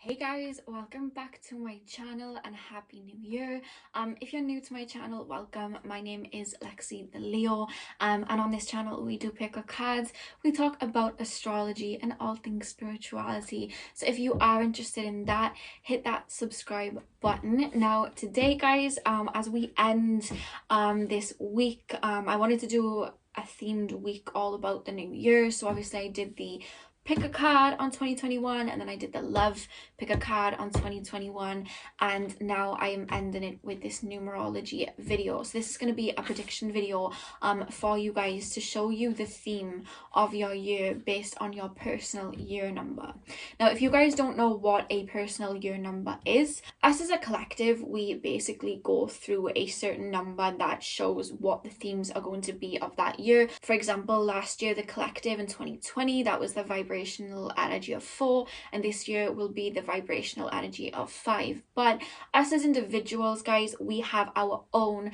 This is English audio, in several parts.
Hey guys, welcome back to my channel and happy new year. If you're new to my channel, welcome. My name is Lexi The Leo, and on this channel we do pick a cards, we talk about astrology and all things spirituality. So if you are interested in that, hit that subscribe button. Now today guys, as we end this week, I wanted to do a themed week all about the new year. So obviously I did the pick a card on 2021, and then I did the love pick a card on 2021, and now I am ending it with this numerology video. So this is going to be a prediction video for you guys to show you the theme of your year based on your personal year number. Now if you guys don't know what a personal year number is, us as a collective, we basically go through a certain number that shows what the themes are going to be of that year. For example, last year the collective in 2020, that was the vibrational energy of 4, and this year will be the vibrational energy of 5. But us as individuals guys, we have our own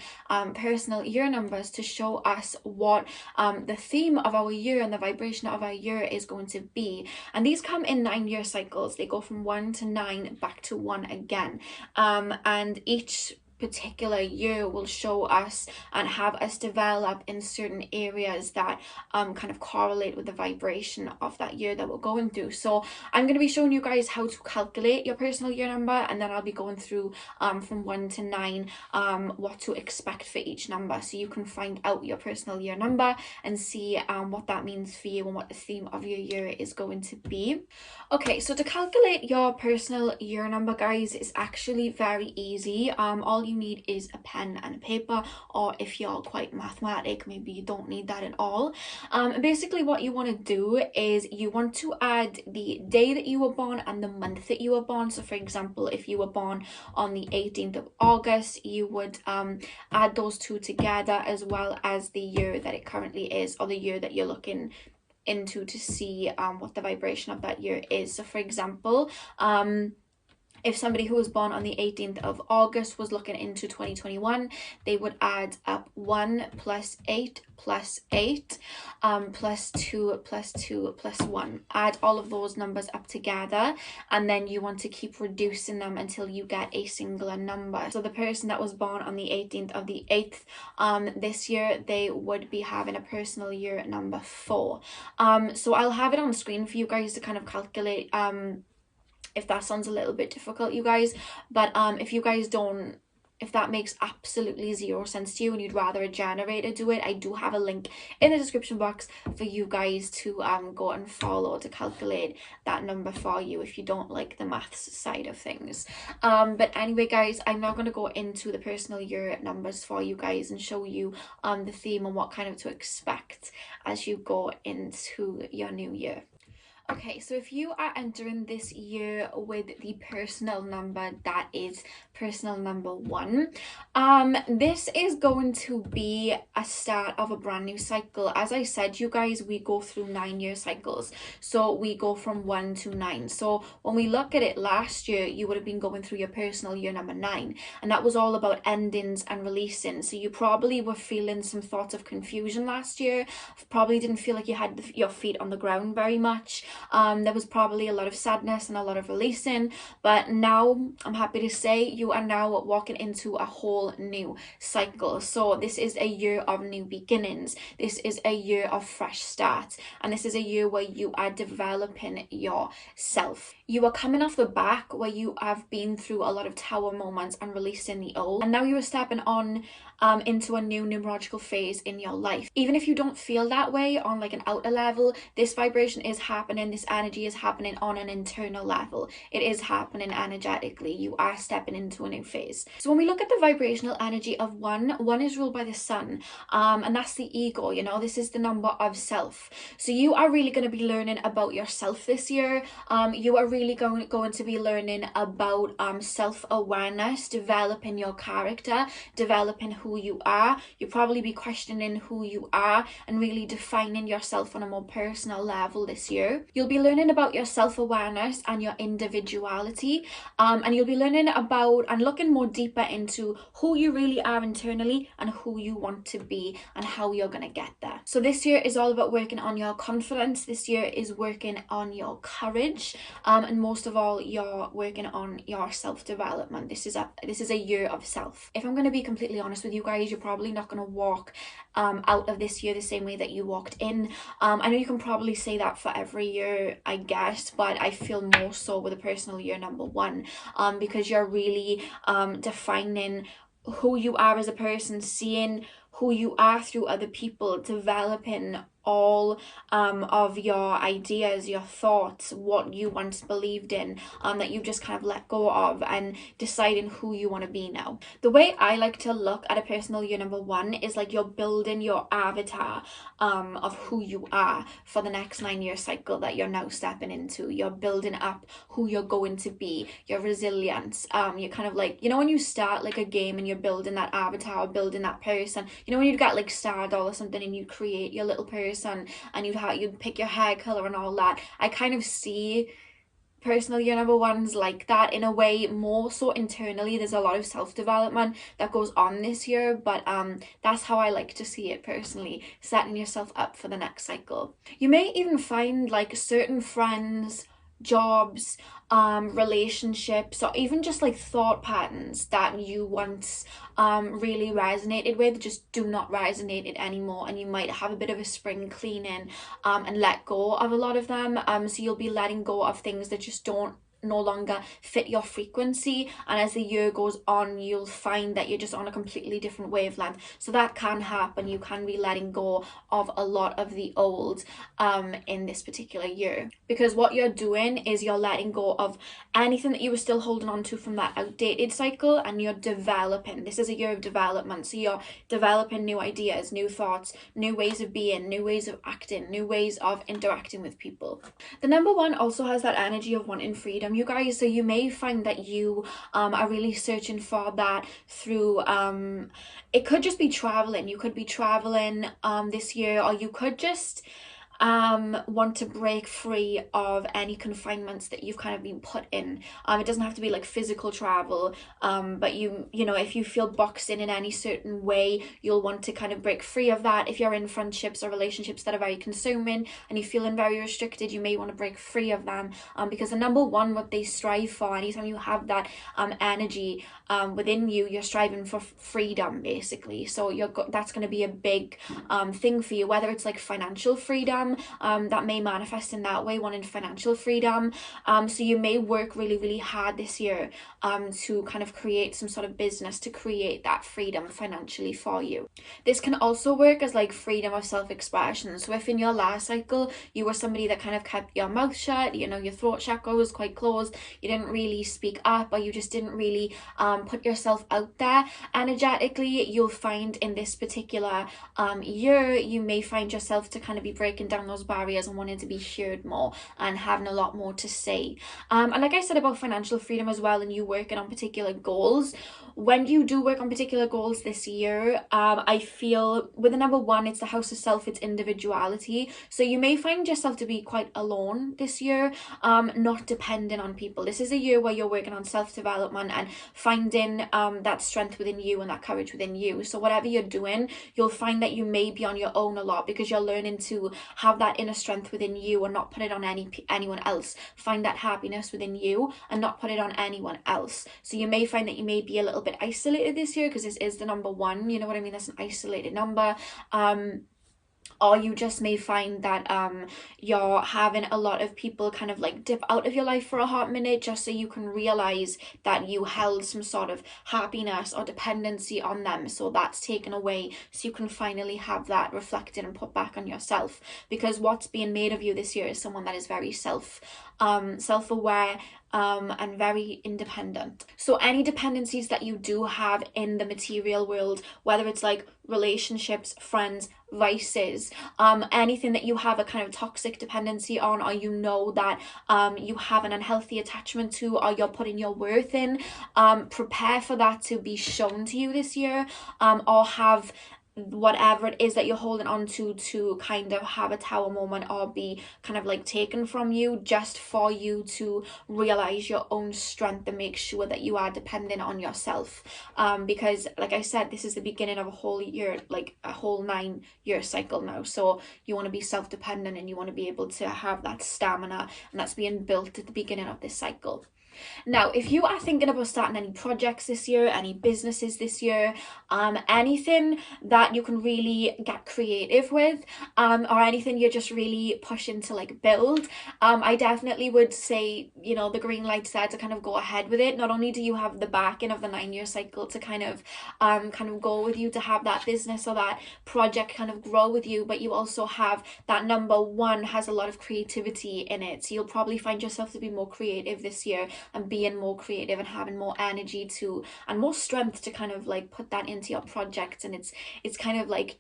personal year numbers to show us what the theme of our year and the vibration of our year is going to be, and these come in 9-year cycles. They go from 1 to 9 back to 1 again, and each particular year will show us and have us develop in certain areas that kind of correlate with the vibration of that year that we're going through. So I'm going to be showing you guys how to calculate your personal year number, and then I'll be going through from 1 to 9 what to expect for each number, so you can find out your personal year number and see what that means for you and what the theme of your year is going to be. Okay, so to calculate your personal year number guys, is actually very easy. All you need is a pen and a paper, or if you're quite mathematic, maybe you don't need that at all. Basically what you want to do is you want to add the day that you were born and the month that you were born. So for example, if you were born on the 18th of August, you would add those two together, as well as the year that it currently is, or the year that you're looking into to see what the vibration of that year is. So for example, if somebody who was born on the 18th of August was looking into 2021, they would add up 1 plus 8 plus 8 plus 2 plus 2 plus 1. Add all of those numbers up together, and then you want to keep reducing them until you get a singular number. So the person that was born on the 18th of the 8th this year, they would be having a personal year number 4. So I'll have it on screen for you guys to kind of calculate if that sounds a little bit difficult, you guys. But if that makes absolutely zero sense to you and you'd rather a generator do it, I do have a link in the description box for you guys to go and follow to calculate that number for you if you don't like the maths side of things. But anyway guys, I'm now going to go into the personal year numbers for you guys and show you the theme and what kind of to expect as you go into your new year. Okay, so if you are entering this year with the personal number that is personal number 1, this is going to be a start of a brand new cycle. As I said, you guys, we go through 9-year cycles, so we go from 1 to 9. So when we look at it last year, you would have been going through your personal year number 9, and that was all about endings and releasing. So you probably were feeling some thoughts of confusion last year, probably didn't feel like you had your feet on the ground very much. There was probably a lot of sadness and a lot of releasing, but now I'm happy to say you are now walking into a whole new cycle. So this is a year of new beginnings. This is a year of fresh starts, and this is a year where you are developing yourself. You are coming off the back where you have been through a lot of tower moments and releasing the old, and now you are stepping on into a new numerological phase in your life. Even if you don't feel that way on like an outer level, this vibration is happening, this energy is happening on an internal level. It is happening energetically. You are stepping into a new phase. So when we look at the vibrational energy of 1 is ruled by the sun, and that's the ego, you know, this is the number of self. So you are really going to be learning about yourself this year. You are really going to be learning about self-awareness, developing your character, developing who you are. You'll probably be questioning who you are and really defining yourself on a more personal level this year. You'll be learning about your self-awareness and your individuality, and you'll be learning about and looking more deeper into who you really are internally and who you want to be and how you're going to get there. So this year is all about working on your confidence. This year is working on your courage, and most of all, you're working on your self-development. This is a year of self. If I'm going to be completely honest with you guys, you're probably not going to walk out of this year the same way that you walked in. I know you can probably say that for every year, I guess, but I feel more so with a personal year number one, because you're really defining who you are as a person, seeing who you are through other people, developing all of your ideas, your thoughts, what you once believed in, that you've just kind of let go of, and deciding who you want to be now. The way I like to look at a personal year number one is like you're building your avatar of who you are for the next 9-year cycle that you're now stepping into. You're building up who you're going to be, your resilience. You're kind of like, you know, when you start like a game and you're building that avatar, building that person, you know, when you've got like Stardoll or something and you create your little person and you'd pick your hair color and all that. I kind of see personal year number ones like that in a way, more so internally. There's a lot of self-development that goes on this year, but that's how I like to see it personally, setting yourself up for the next cycle. You may even find like certain friends, jobs, relationships, or even just like thought patterns that you once really resonated with just do not resonate it anymore, and you might have a bit of a spring cleaning and let go of a lot of them. So you'll be letting go of things that just don't no longer fit your frequency, and as the year goes on you'll find that you're just on a completely different wavelength. So that can happen. You can be letting go of a lot of the old in this particular year, because what you're doing is you're letting go of anything that you were still holding on to from that outdated cycle, and you're developing. This is a year of development, so you're developing new ideas, new thoughts, new ways of being, new ways of acting, new ways of interacting with people. The number one also has that energy of wanting freedom, you guys. So you may find that you are really searching for that through it could just be traveling. You could be traveling this year, or you could just want to break free of any confinements that you've kind of been put in. It doesn't have to be like physical travel, but you know, if you feel boxed in any certain way, you'll want to kind of break free of that. If you're in friendships or relationships that are very consuming and you're feeling very restricted, you may want to break free of them, because the number one, what they strive for, anytime you have that energy within you, you're striving for freedom basically. So that's going to be a big thing for you, whether it's like financial freedom, that may manifest in that way, wanting financial freedom. So you may work really hard this year to kind of create some sort of business to create that freedom financially for you. This can also work as like freedom of self-expression. So if in your last cycle you were somebody that kind of kept your mouth shut, you know, your throat chakra was quite closed, you didn't really speak up, or you just didn't really put yourself out there energetically, you'll find in this particular year you may find yourself to kind of be breaking down those barriers and wanting to be heard more and having a lot more to say. And like I said about financial freedom as well, and you working on particular goals, when you do work on particular goals this year, I feel with the number one, it's the house of self, it's individuality. So you may find yourself to be quite alone this year, not dependent on people. This is a year where you're working on self-development and finding that strength within you and that courage within you. So whatever you're doing, you'll find that you may be on your own a lot, because you're learning to have that inner strength within you and not put it on anyone else. Find that happiness within you and not put it on anyone else. So you may find that you may be a little bit isolated this year, because this is the number one, you know what I mean? That's an isolated number. Or you just may find that you're having a lot of people kind of like dip out of your life for a hot minute, just so you can realize that you held some sort of happiness or dependency on them. So that's taken away, so you can finally have that reflected and put back on yourself, because what's being made of you this year is someone that is very self-aware, and very independent. So any dependencies that you do have in the material world, whether it's like relationships, friends, vices, anything that you have a kind of toxic dependency on, or you know that you have an unhealthy attachment to, or you're putting your worth in, prepare for that to be shown to you this year, or have whatever it is that you're holding on to kind of have a tower moment or be kind of like taken from you, just for you to realize your own strength and make sure that you are dependent on yourself. Because like I said, this is the beginning of a whole year, like a whole 9-year cycle now, so you want to be self-dependent and you want to be able to have that stamina, and that's being built at the beginning of this cycle. Now, if you are thinking about starting any projects this year, any businesses this year, anything that you can really get creative with, or anything you're just really pushing to like build, I definitely would say, you know, the green light's there to kind of go ahead with it. Not only do you have the backing of the 9-year cycle to kind of go with you to have that business or that project kind of grow with you, but you also have that number one has a lot of creativity in it. So you'll probably find yourself to be more creative this year, and being more creative and having more energy to and more strength to kind of like put that into your projects. And it's kind of like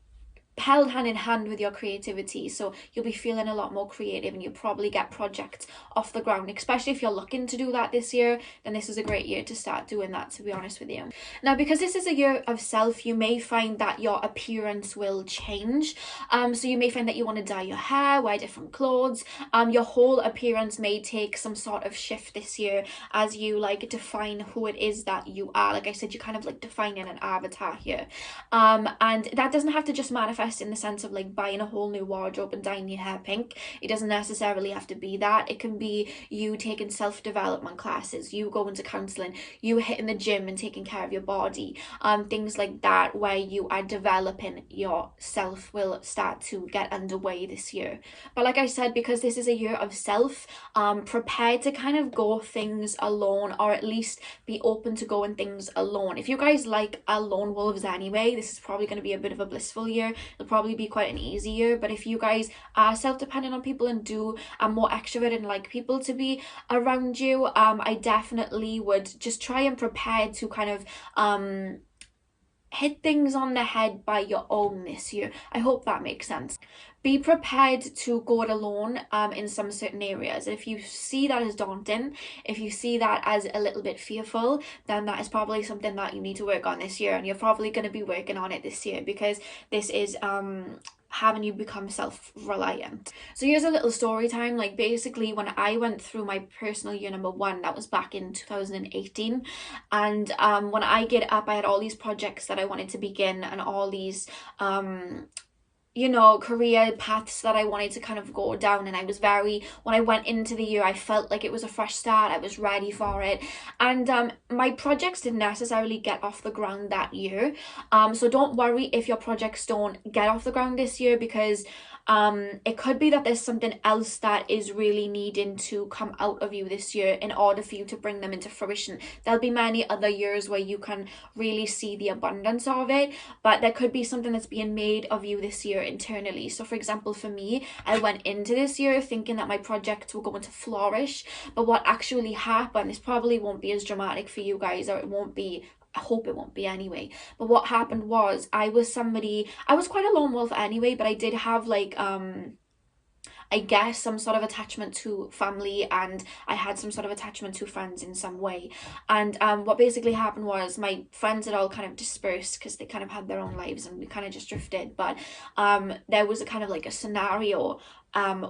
held hand in hand with your creativity, so you'll be feeling a lot more creative and you'll probably get projects off the ground. Especially if you're looking to do that this year, then this is a great year to start doing that, to be honest with you. Now, because this is a year of self, you may find that your appearance will change. So you may find that you want to dye your hair, wear different clothes. Your whole appearance may take some sort of shift this year as you like define who it is that you are. Like I said, you're kind of like defining an avatar here, and that doesn't have to just manifest in the sense of like buying a whole new wardrobe and dyeing your hair pink. It doesn't necessarily have to be that. It can be you taking self-development classes, you going to counseling, you hitting the gym and taking care of your body, things like that, where you are developing yourself will start to get underway this year. But like I said, because this is a year of self, prepare to kind of go things alone, or at least be open to going things alone. If you guys like lone wolves anyway, this is probably going to be a bit of a blissful year. It'll probably be quite an easy year. But if you guys are self-dependent on people and are more extroverted and like people to be around you, I definitely would just try and prepare to kind of hit things on the head by your own this year. I hope that makes sense. Be prepared to go it alone in some certain areas. If you see that as daunting, if you see that as a little bit fearful, then that is probably something that you need to work on this year, and you're probably going to be working on it this year, because this is having you become self-reliant. So here's a little story time. Like basically when I went through my personal year number 1, that was back in 2018, and when I get up, I had all these projects that I wanted to begin and all these you know, career paths that I wanted to kind of go down. And I was when I went into the year, I felt like it was a fresh start. I was ready for it. And my projects didn't necessarily get off the ground that year. So don't worry if your projects don't get off the ground this year, because it could be that there's something else that is really needing to come out of you this year in order for you to bring them into fruition. There'll be many other years where you can really see the abundance of it, but there could be something that's being made of you this year internally. So for example, for me, I went into this year thinking that my projects were going to flourish, but what actually happened, this probably won't be as dramatic for you guys, or it won't be, I hope it won't be anyway, but what happened was I was quite a lone wolf anyway, but I did have like I guess some sort of attachment to family, and I had some sort of attachment to friends in some way. And what basically happened was my friends had all kind of dispersed because they kind of had their own lives and we kind of just drifted. But there was a kind of like a scenario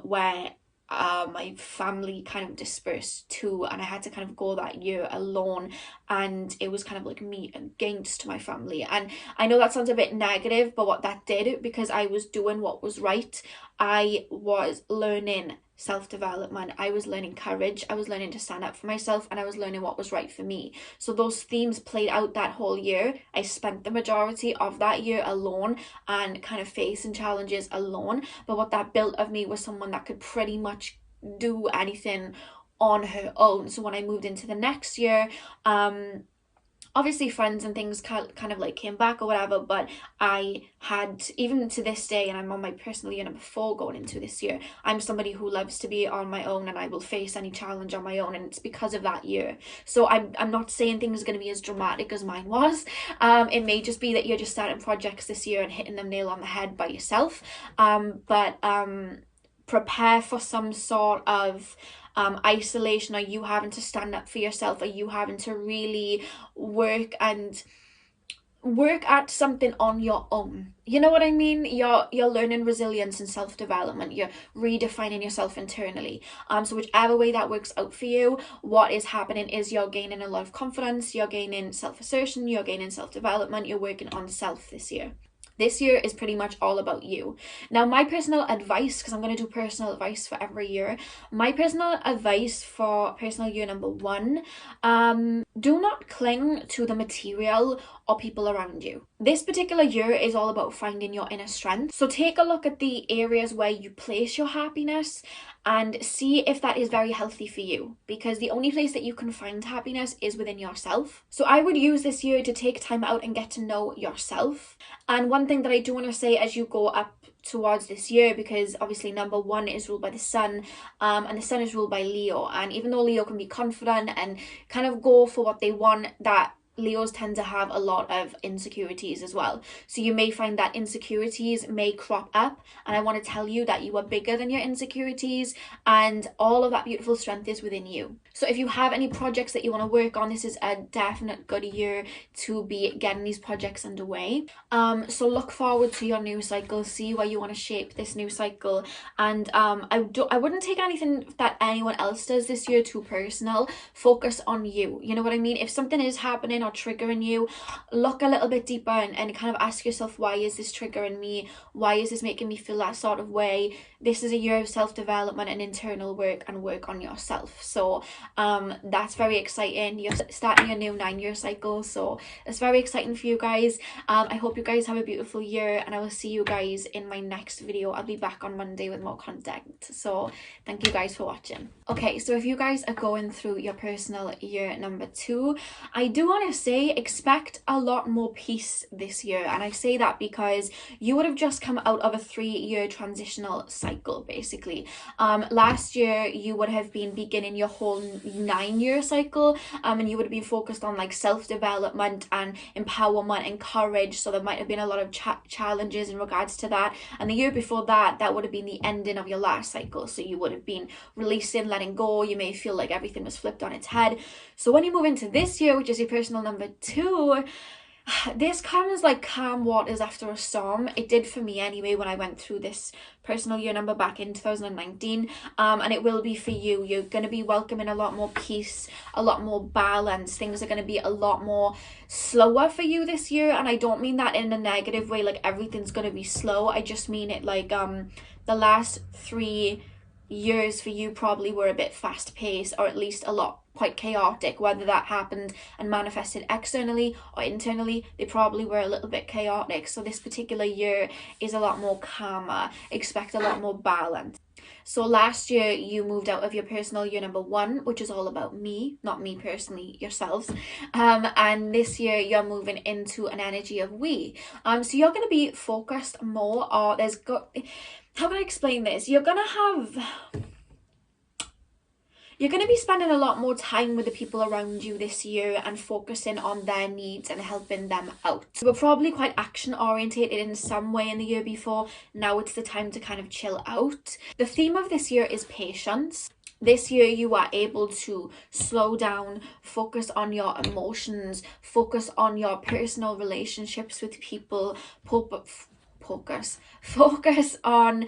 where my family kind of dispersed too, and I had to kind of go that year alone, and it was kind of like me against my family. And I know that sounds a bit negative, but what that did, because I was doing what was right, I was learning self-development, I was learning courage, I was learning to stand up for myself, and I was learning what was right for me. So those themes played out that whole year. I spent the majority of that year alone and kind of facing challenges alone, but what that built of me was someone that could pretty much do anything on her own. So when I moved into the next year, obviously friends and things kind of like came back or whatever, but I had, even to this day, and I'm on my personal year number 4 going into this year, I'm somebody who loves to be on my own, and I will face any challenge on my own, and it's because of that year. So I'm not saying things are going to be as dramatic as mine was. It may just be that you're just starting projects this year and hitting them nail on the head by yourself, but prepare for some sort of isolation, or you having to stand up for yourself, or you having to really work work at something on your own. You know what I mean? You're learning resilience and self-development. You're redefining yourself internally. So whichever way that works out for you, what is happening is you're gaining a lot of confidence, you're gaining self-assertion, you're gaining self-development, you're working on self this year. This year is pretty much all about you. Now, my personal advice, because I'm going to do personal advice for every year, my personal advice for personal year number 1, do not cling to the material or people around you. This particular year is all about finding your inner strength. So take a look at the areas where you place your happiness and see if that is very healthy for you, because the only place that you can find happiness is within yourself. So I would use this year to take time out and get to know yourself. And one thing that I do want to say as you go up towards this year, because obviously number 1 is ruled by the sun, and the sun is ruled by Leo, and even though Leo can be confident and kind of go for what they want, that Leos tend to have a lot of insecurities as well. So you may find that insecurities may crop up, and I want to tell you that you are bigger than your insecurities, and all of that beautiful strength is within you. So if you have any projects that you want to work on, this is a definite good year to be getting these projects underway. So look forward to your new cycle, see where you want to shape this new cycle, and I wouldn't take anything that anyone else does this year too personal. Focus on you. You know what I mean? If something is happening or triggering you, look a little bit deeper and kind of ask yourself, why is this triggering me? Why is this making me feel that sort of way? This is a year of self-development and internal work and work on yourself. So that's very exciting. You're starting a new 9-year cycle, so it's very exciting for you guys. I hope you guys have a beautiful year, and I will see you guys in my next video. I'll be back on Monday with more content, so thank you guys for watching. Okay, so if you guys are going through your personal year number 2, I do want to say expect a lot more peace this year, and I say that because you would have just come out of a 3-year transitional cycle basically. Last year you would have been beginning your whole 9-year cycle, and you would have been focused on like self-development and empowerment and courage, so there might have been a lot of challenges in regards to that. And the year before that, that would have been the ending of your last cycle, so you would have been releasing, letting go. You may feel like everything was flipped on its head. So when you move into this year, which is your personal number 2, this comes like calm waters after a storm. It did for me anyway when I went through this personal year number back in 2019, and it will be for you. You're going to be welcoming a lot more peace, a lot more balance. Things are going to be a lot more slower for you this year, and I don't mean that in a negative way, like everything's going to be slow. I just mean it like the last 3 years for you probably were a bit fast paced, or at least a lot quite chaotic. Whether that happened and manifested externally or internally, they probably were a little bit chaotic. So this particular year is a lot more calmer. Expect a lot more balance. So last year you moved out of your personal year number 1, which is all about me, not me personally, yourselves, and this year you're moving into an energy of we. So you're going to be focused more, or how can I explain this? You're going to be spending a lot more time with the people around you this year and focusing on their needs and helping them out. You were probably quite action orientated in some way in the year before. Now it's the time to kind of chill out. The theme of this year is patience. This year you are able to slow down, focus on your emotions, focus on your personal relationships with people, focus on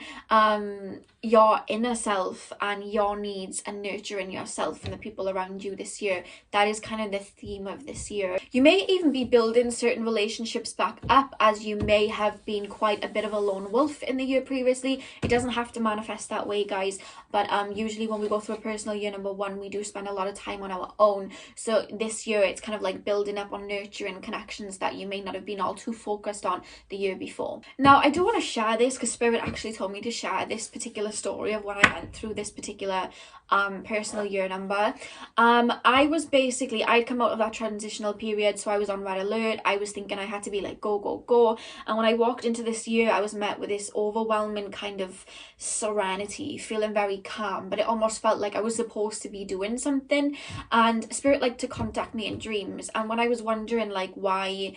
your inner self and your needs, and nurturing yourself and the people around you this year. That is kind of the theme of this year. You may even be building certain relationships back up, as you may have been quite a bit of a lone wolf in the year previously. It doesn't have to manifest that way, guys, but usually when we go through a personal year number 1, we do spend a lot of time on our own. So this year it's kind of like building up on nurturing connections that you may not have been all too focused on the year before. Now I do want to share this because Spirit actually told me to share this particular story of when I went through this particular personal year number. I'd come out of that transitional period, so I was on red alert. I was thinking I had to be like go, and when I walked into this year, I was met with this overwhelming kind of serenity, feeling very calm, but it almost felt like I was supposed to be doing something. And Spirit liked to contact me in dreams, and when I was wondering like why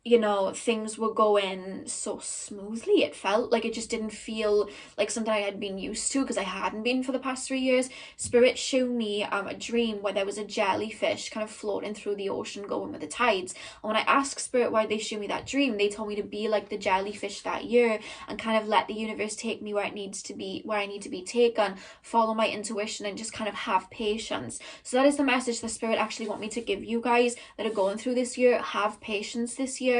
you know, things were going so smoothly. It felt like it just didn't feel like something I had been used to, because I hadn't been for the past 3 years. Spirit showed me a dream where there was a jellyfish kind of floating through the ocean going with the tides. And when I asked Spirit why they showed me that dream, they told me to be like the jellyfish that year and kind of let the universe take me where it needs to be, where I need to be taken, follow my intuition, and just kind of have patience. So that is the message that Spirit actually want me to give you guys that are going through this year. Have patience this year.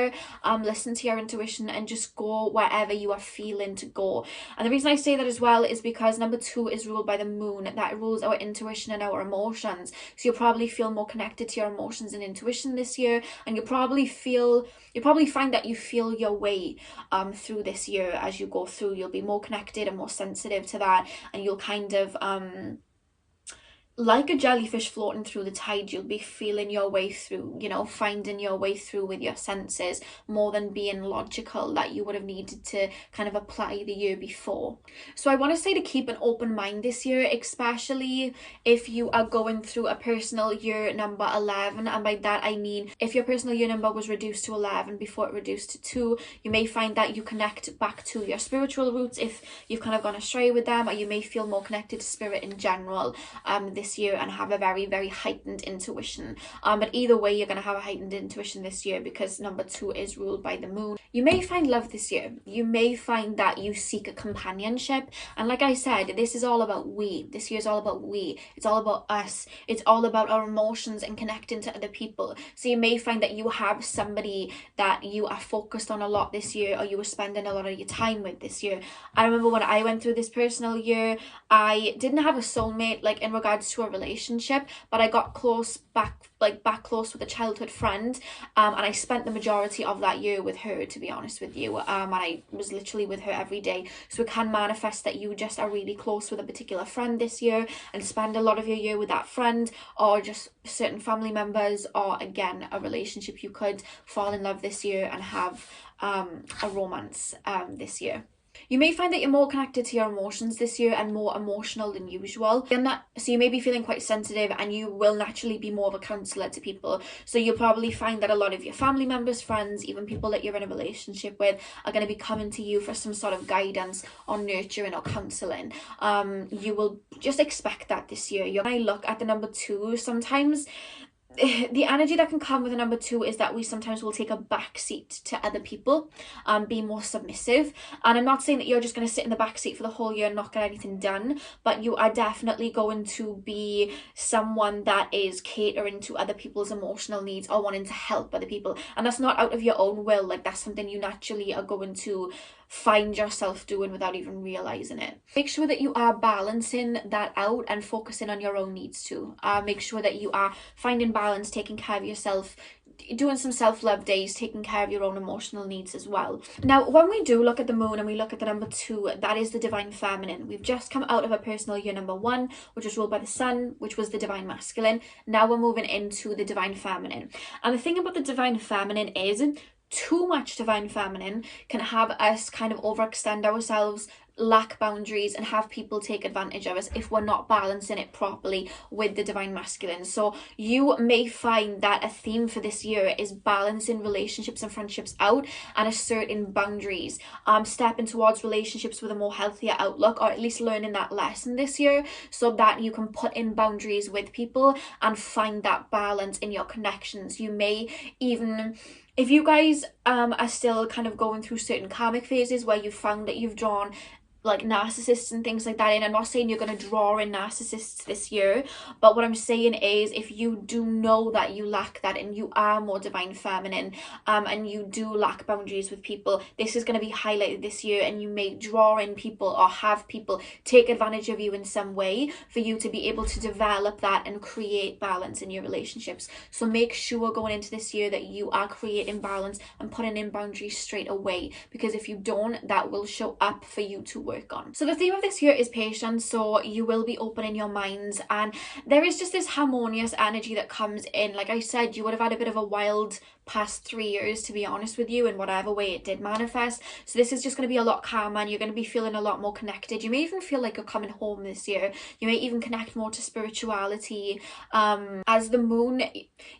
Listen to your intuition and just go wherever you are feeling to go. And the reason I say that as well is because number 2 is ruled by the moon. That rules our intuition and our emotions. So you'll probably feel more connected to your emotions and intuition this year, and you'll probably find that you feel your way through this year. As you go through, you'll be more connected and more sensitive to that, and you'll kind of like a jellyfish floating through the tide, you'll be feeling your way through, you know, finding your way through with your senses, more than being logical that you would have needed to kind of apply the year before. So I want to say to keep an open mind this year, especially if you are going through a personal year number 11. And by that I mean, if your personal year number was reduced to 11 before it reduced to 2, you may find that you connect back to your spiritual roots if you've kind of gone astray with them, or you may feel more connected to spirit in general this year and have a very, very heightened intuition. But either way, you're going to have a heightened intuition this year because number 2 is ruled by the moon. You may find love this year. You may find that you seek a companionship. And like I said, this is all about we. This year is all about we. It's all about us. It's all about our emotions and connecting to other people. So you may find that you have somebody that you are focused on a lot this year, or you were spending a lot of your time with this year. I remember when I went through this personal year, I didn't have a soulmate, like in regards to a relationship, but I got back close with a childhood friend, and I spent the majority of that year with her, to be honest with you, and I was literally with her every day. So it can manifest that you just are really close with a particular friend this year and spend a lot of your year with that friend, or just certain family members, or again a relationship. You could fall in love this year and have a romance this year. You may find that you're more connected to your emotions this year and more emotional than usual. So you may be feeling quite sensitive, and you will naturally be more of a counsellor to people. So you'll probably find that a lot of your family members, friends, even people that you're in a relationship with are going to be coming to you for some sort of guidance or nurturing or counselling. You will just expect that this year. When I look at the number 2, sometimes the energy that can come with a number 2 is that we sometimes will take a back seat to other people, be more submissive. And I'm not saying that you're just going to sit in the back seat for the whole year and not get anything done, but you are definitely going to be someone that is catering to other people's emotional needs or wanting to help other people. And that's not out of your own will, like that's something you naturally are going to find yourself doing without even realizing it. Make sure that you are balancing that out and focusing on your own needs too. Make sure that you are finding balance, taking care of yourself, doing some self-love days, taking care of your own emotional needs as well. Now, when we do look at the moon and we look at the number 2, that is the divine feminine. We've just come out of a personal year number 1, which was ruled by the sun, which was the divine masculine. Now we're moving into the divine feminine. And the thing about the divine feminine is, too much divine feminine can have us kind of overextend ourselves, lack boundaries, and have people take advantage of us if we're not balancing it properly with the divine masculine. So you may find that a theme for this year is balancing relationships and friendships out and asserting boundaries, stepping towards relationships with a more healthier outlook, or at least learning that lesson this year so that you can put in boundaries with people and find that balance in your connections. You may even, if you guys are still kind of going through certain karmic phases where you found that you've drawn like narcissists and things like that in. I'm not saying you're going to draw in narcissists this year, but what I'm saying is if you do know that you lack that and you are more divine feminine, and you do lack boundaries with people, this is going to be highlighted this year, and you may draw in people or have people take advantage of you in some way for you to be able to develop that and create balance in your relationships. So make sure going into this year that you are creating balance and putting in boundaries straight away, because if you don't, that will show up for you to work on. So the theme of this year is patience. So you will be opening your minds, and there is just this harmonious energy that comes in. Like I said, you would have had a bit of a wild past 3 years, to be honest with you, in whatever way it did manifest. So this is just going to be a lot calmer, and you're going to be feeling a lot more connected. You may even feel like you're coming home this year. You may even connect more to spirituality. As the moon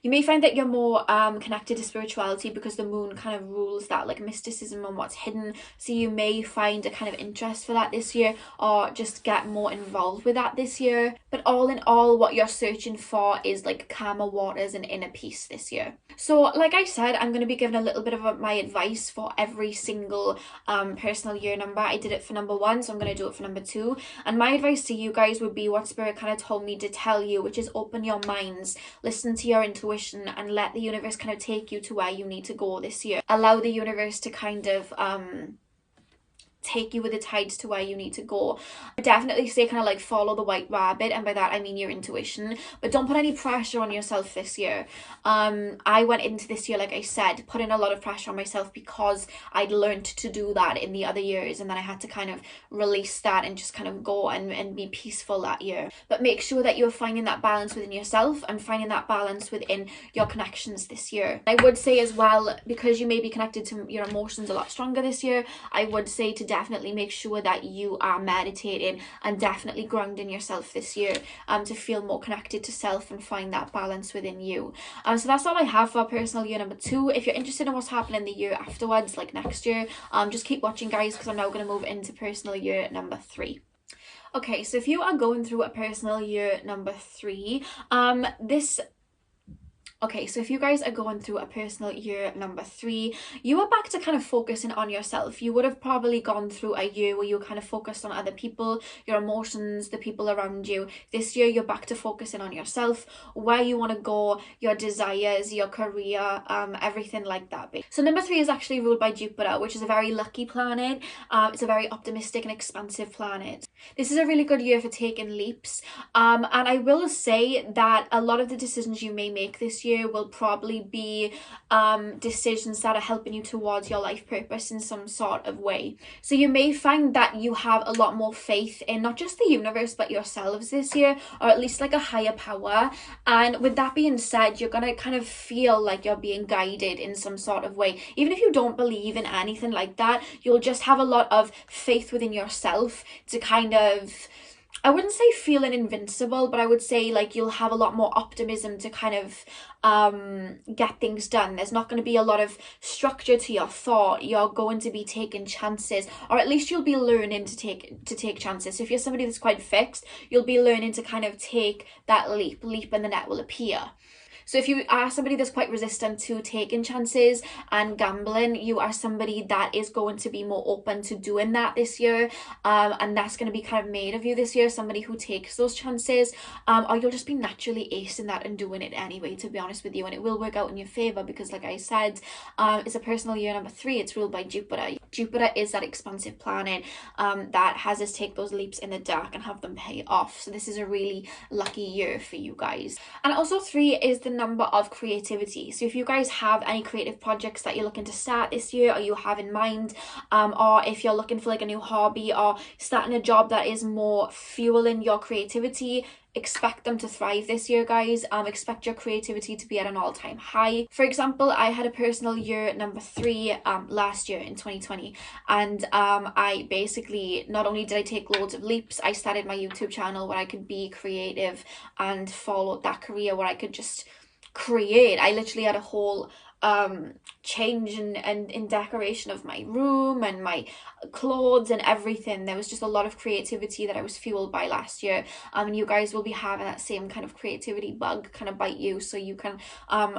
You may find that you're more connected to spirituality because the moon kind of rules that like mysticism and what's hidden. So you may find a kind of interest for that this year, or just get more involved with that this year. But all in all, what you're searching for is like calmer waters and inner peace this year. So like I said, I'm going to be giving a little bit of my advice for every single personal year number. I did it for number 1, so I'm going to do it for number 2. And my advice to you guys would be what Spirit kind of told me to tell you, which is open your minds, listen to your intuition, and let the universe kind of take you to where you need to go this year. Allow the universe to kind of take you with the tides to where you need to go. I definitely say kind of like follow the white rabbit, and by that I mean your intuition, but don't put any pressure on yourself this year. I went into this year, like I said, putting a lot of pressure on myself because I'd learned to do that in the other years, and then I had to kind of release that and just kind of go and be peaceful that year. But make sure that you're finding that balance within yourself and finding that balance within your connections this year. I would say as well, because you may be connected to your emotions a lot stronger this year, I would say to definitely make sure that you are meditating and definitely grounding yourself this year to feel more connected to self and find that balance within you. So that's all I have for personal year number 2. If you're interested in what's happening the year afterwards, like next year, just keep watching guys, because I'm now going to move into personal year number 3. Okay, so if you are going through a personal year number 3, so if you guys are going through a personal year number 3, you are back to kind of focusing on yourself. You would have probably gone through a year where you kind of focused on other people, your emotions, the people around you. This year, you're back to focusing on yourself, where you want to go, your desires, your career, everything like that. So number 3 is actually ruled by Jupiter, which is a very lucky planet. It's a very optimistic and expansive planet. This is a really good year for taking leaps. And I will say that a lot of the decisions you may make this year will probably be decisions that are helping you towards your life purpose in some sort of way. So you may find that you have a lot more faith in not just the universe but yourselves this year, or at least like a higher power. And with that being said, you're gonna kind of feel like you're being guided in some sort of way. Even if you don't believe in anything like that, you'll just have a lot of faith within yourself to kind of, I wouldn't say feeling invincible, but I would say like you'll have a lot more optimism to kind of get things done. There's not going to be a lot of structure to your thought. You're going to be taking chances, or at least you'll be learning to take chances. So if you're somebody that's quite fixed, you'll be learning to kind of take that leap and the net will appear. So if you are somebody that's quite resistant to taking chances and gambling, you are somebody that is going to be more open to doing that this year. And that's going to be kind of made of you this year, somebody who takes those chances. Or you'll just be naturally acing that and doing it anyway, to be honest with you. And it will work out in your favour because, like I said, it's a personal year number 3. It's ruled by Jupiter. Jupiter is that expansive planet that has us take those leaps in the dark and have them pay off. So this is a really lucky year for you guys. And also 3 is the number of creativity. So if you guys have any creative projects that you're looking to start this year, or you have in mind, or if you're looking for like a new hobby or starting a job that is more fueling your creativity, expect them to thrive this year, guys. Expect your creativity to be at an all-time high. For example, I had a personal year number 3 last year in 2020, and I basically, not only did I take loads of leaps, I started my YouTube channel where I could be creative and follow that career where I could just create. I literally had a whole change in decoration of my room and my clothes and everything. There was just a lot of creativity that I was fueled by last year, and you guys will be having that same kind of creativity bug kind of bite you, so you can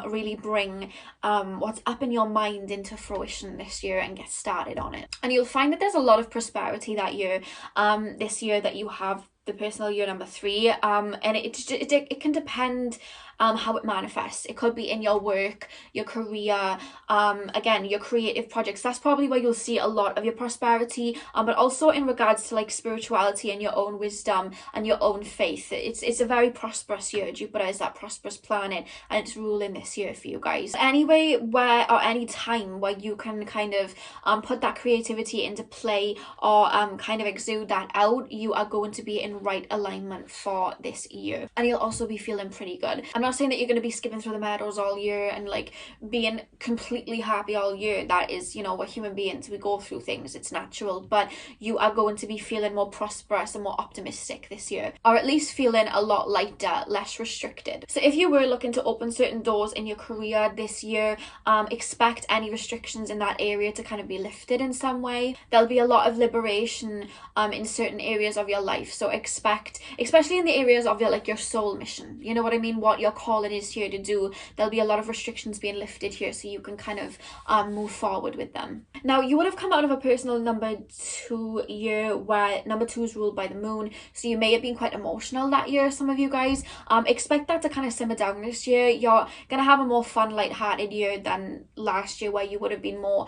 really bring what's up in your mind into fruition this year and get started on it. And you'll find that there's a lot of prosperity that year, this year that you have the personal year number 3, and it can depend how it manifests. It could be in your work, your career, again, your creative projects. That's probably where you'll see a lot of your prosperity, but also in regards to like spirituality and your own wisdom and your own faith. It's a very prosperous year. Jupiter is that prosperous planet, and it's ruling this year for you guys. Anyway, any time where you can kind of put that creativity into play, or kind of exude that out, you are going to be in right alignment for this year, and you'll also be feeling pretty good. I'm not saying that you're going to be skipping through the meadows all year and like being completely happy all year. That is, you know, we're human beings, we go through things, it's natural, but you are going to be feeling more prosperous and more optimistic this year, or at least feeling a lot lighter, less restricted. So if you were looking to open certain doors in your career this year, expect any restrictions in that area to kind of be lifted in some way. There'll be a lot of liberation in certain areas of your life. So expect, especially in the areas of your, like, your soul mission, you know what I mean, what your calling is here to do, there'll be a lot of restrictions being lifted here, so you can kind of move forward with them. Now, you would have come out of a personal number 2 year where number 2 is ruled by the moon, so you may have been quite emotional that year, some of you guys. Expect that to kind of simmer down this year. You're gonna have a more fun, light-hearted year than last year, where you would have been more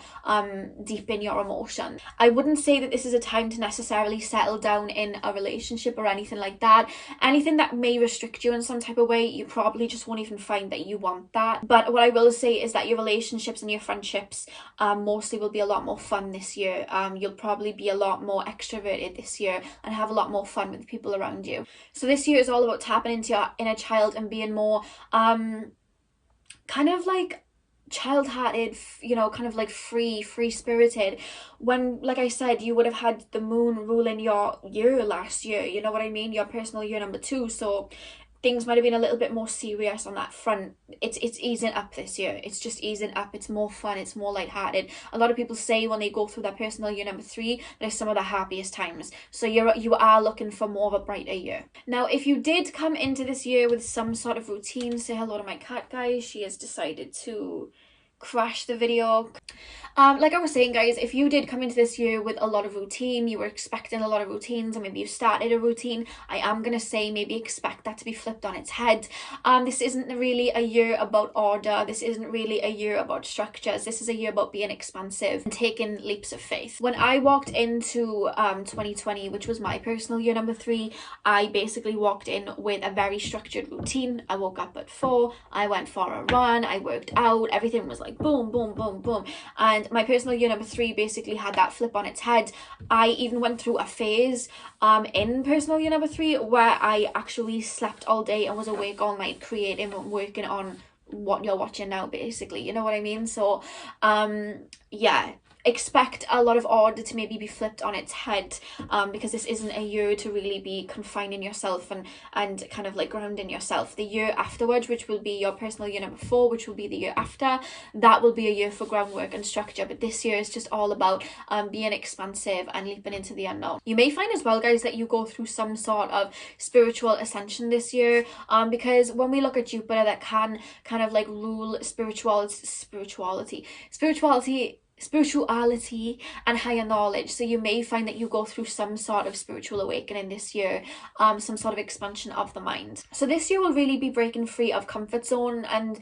deep in your emotion. I wouldn't say that this is a time to necessarily settle down in a relationship or anything like that. Anything that may restrict you in some type of way, you probably just won't even find that you want that. But what I will say is that your relationships and your friendships mostly will be a lot more fun this year. You'll probably be a lot more extroverted this year and have a lot more fun with the people around you. So this year is all about tapping into your inner child and being more kind of like child-hearted, you know, kind of like free-spirited. When, like I said, you would have had the moon ruling your year last year, you know what I mean, your personal year number 2, so things might have been a little bit more serious on that front. It's easing up this year. It's just easing up. It's more fun. It's more lighthearted. A lot of people say when they go through their personal year number 3, that is some of the happiest times. So you are looking for more of a brighter year. Now, if you did come into this year with some sort of routine, say hello to my cat, guys. She has decided to crash the video. Like I was saying, guys, if you did come into this year with a lot of routine, you were expecting a lot of routines, or maybe you started a routine, I am gonna say maybe expect that to be flipped on its head. This isn't really a year about order. This isn't really a year about structures. This is a year about being expansive and taking leaps of faith. When I walked into 2020, which was my personal year number 3, I basically walked in with a very structured routine. I woke up at 4, I went for a run, I worked out, everything was like boom, boom, boom, boom. And my personal year number 3 basically had that flip on its head. I even went through a phase in personal year number 3 where I actually slept all day and was awake all night creating and working on what you're watching now, basically, you know what I mean? So yeah, expect a lot of order to maybe be flipped on its head, because this isn't a year to really be confining yourself and kind of like grounding yourself. The year afterwards, which will be your personal year number 4, which will be the year after, that will be a year for groundwork and structure. But this year is just all about being expansive and leaping into the unknown. You may find as well, guys, that you go through some sort of spiritual ascension this year, because when we look at Jupiter, that can kind of like rule spirituality and higher knowledge. So you may find that you go through some sort of spiritual awakening this year, some sort of expansion of the mind. So this year will really be breaking free of comfort zones and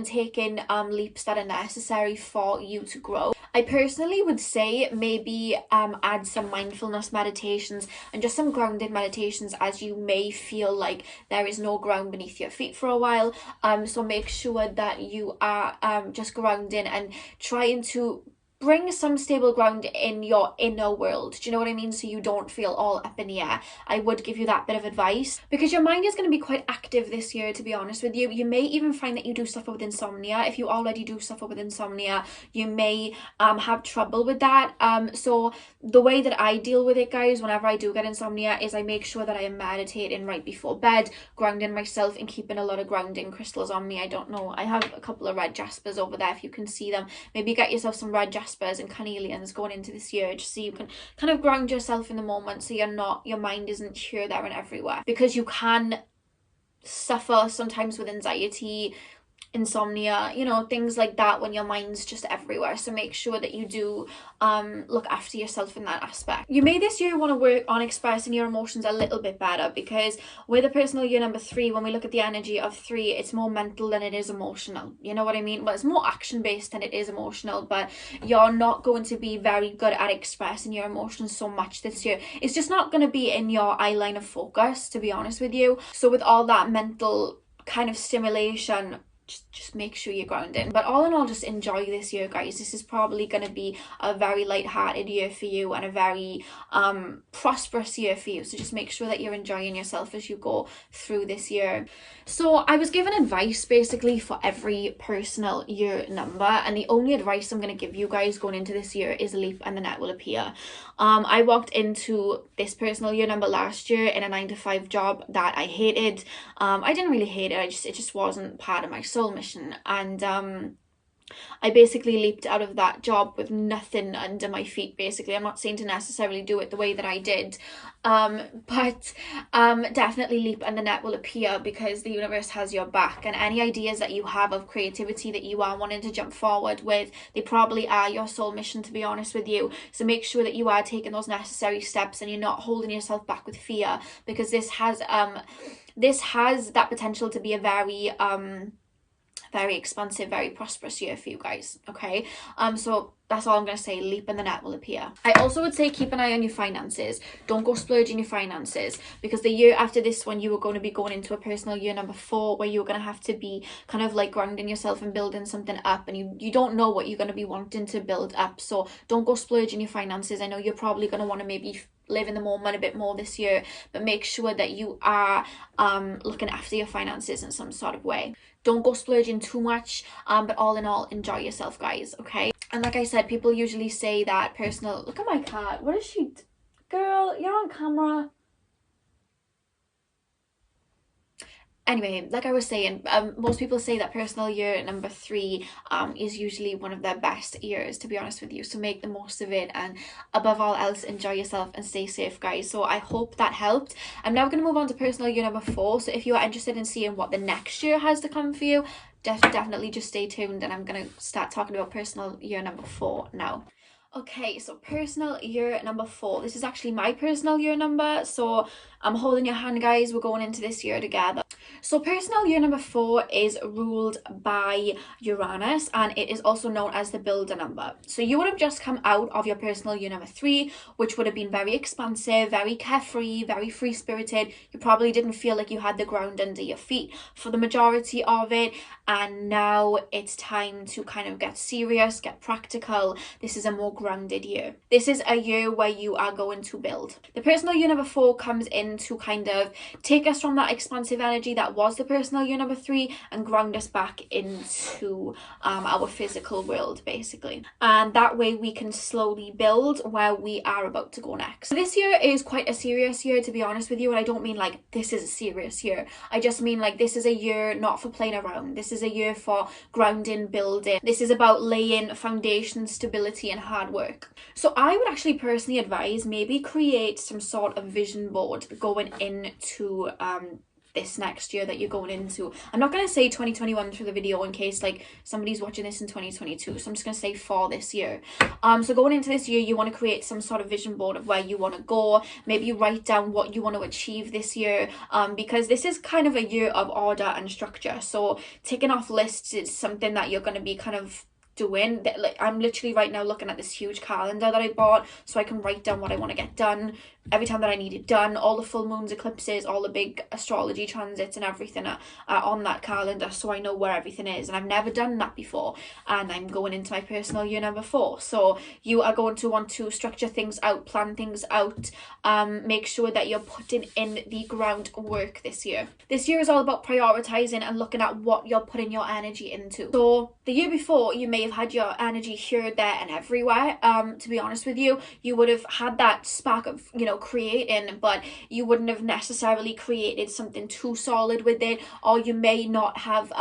taking leaps that are necessary for you to grow. I personally would say maybe add some mindfulness meditations and just some grounded meditations, as you may feel like there is no ground beneath your feet for a while. So make sure that you are just grounding and trying to bring some stable ground in your inner world. Do you know what I mean? So you don't feel all up in the air. I would give you that bit of advice, because your mind is going to be quite active this year, to be honest with you. You may even find that you do suffer with insomnia. If you already do suffer with insomnia, you may have trouble with that. So the way that I deal with it, guys, whenever I do get insomnia, is I make sure that I am meditating right before bed, grounding myself and keeping a lot of grounding crystals on me. I don't know, I have a couple of red jaspers over there if you can see them. Maybe get yourself some red jaspers and carnelians going into this year, just so you can kind of ground yourself in the moment, so your mind isn't here, there and everywhere, because you can suffer sometimes with anxiety, insomnia, you know, things like that when your mind's just everywhere. So make sure that you do look after yourself in that aspect. You may this year want to work on expressing your emotions a little bit better, because with a personal year number 3, when we look at the energy of 3, it's more mental than it is emotional. You know what I mean? Well, it's more action based than it is emotional, but you're not going to be very good at expressing your emotions so much this year. It's just not going to be in your eye line of focus, to be honest with you. So with all that mental kind of stimulation just make sure you're grounding. But all in all, just enjoy this year, guys. This is probably going to be a very light-hearted year for you and a very prosperous year for you. So just make sure that you're enjoying yourself as you go through this year. So I was given advice basically for every personal year number, and the only advice I'm going to give you guys going into this year is leap and the net will appear. I walked into this personal year number last year in a 9-to-5 job that I hated. I didn't really hate it. It just wasn't part of my soul mission, and I basically leaped out of that job with nothing under my feet, basically. I'm not saying to necessarily do it the way that I did, but definitely leap and the net will appear, because the universe has your back, and any ideas that you have of creativity that you are wanting to jump forward with, they probably are your soul mission, to be honest with you. So make sure that you are taking those necessary steps and you're not holding yourself back with fear, because this has that potential to be a very expansive, very prosperous year for you guys. Okay, so that's all I'm going to say. Leap and the net will appear. I also would say keep an eye on your finances. Don't go splurging your finances, because the year after this one, you are going to be going into a personal year number 4 where you're going to have to be kind of like grounding yourself and building something up, and you don't know what you're going to be wanting to build up. So don't go splurging your finances. I know you're probably going to want to maybe live in the moment a bit more this year, but make sure that you are looking after your finances in some sort of way. Don't go splurging too much, but all in all, enjoy yourself, guys. Okay, and like I said, people usually say that personal... Look at my cat. What is she... Girl, you're on camera. Anyway, like I was saying, most people say that personal year number 3 is usually one of their best years, to be honest with you. So make the most of it, and above all else, enjoy yourself and stay safe, guys. So I hope that helped. I'm now going to move on to personal year number 4. So if you are interested in seeing what the next year has to come for you, definitely just stay tuned, and I'm going to start talking about personal year number 4 now. Okay, so personal year number 4. This is actually my personal year number, so I'm holding your hand, guys. We're going into this year together. So personal year number 4 is ruled by Uranus, and it is also known as the builder number. So you would have just come out of your personal year number 3, which would have been very expansive, very carefree, very free-spirited. You probably didn't feel like you had the ground under your feet for the majority of it, and now it's time to kind of get serious, get practical. This is a more grounded year. This is a year where you are going to build. The personal year number 4 comes in to kind of take us from that expansive energy that was the personal year number 3 and ground us back into our physical world, basically. And that way we can slowly build where we are about to go next. This year is quite a serious year, to be honest with you, and I don't mean like this is a serious year. I just mean like this is a year not for playing around. This is a year for grounding, building. This is about laying foundation, stability, and hard work. So I would actually personally advise maybe create some sort of vision board going into this next year that you're going into. I'm not going to say 2021 through the video in case like somebody's watching this in 2022, so I'm just going to say for this year. So going into this year, you want to create some sort of vision board of where you want to go. Maybe write down what you want to achieve this year, because this is kind of a year of order and structure. So ticking off lists is something that you're going to be kind of doing. Like I'm literally right now looking at this huge calendar that I bought so I can write down what I want to get done every time that I need it done. All the full moons, eclipses, all the big astrology transits and everything are on that calendar, so I know where everything is, and I've never done that before, and I'm going into my personal year number 4. So you are going to want to structure things out, plan things out, make sure that you're putting in the groundwork this year. This year is all about prioritizing and looking at what you're putting your energy into. So the year before, you may have had your energy here, there and everywhere. To be honest with you, you would have had that spark of, you know, creating, but you wouldn't have necessarily created something too solid with it, or you may not have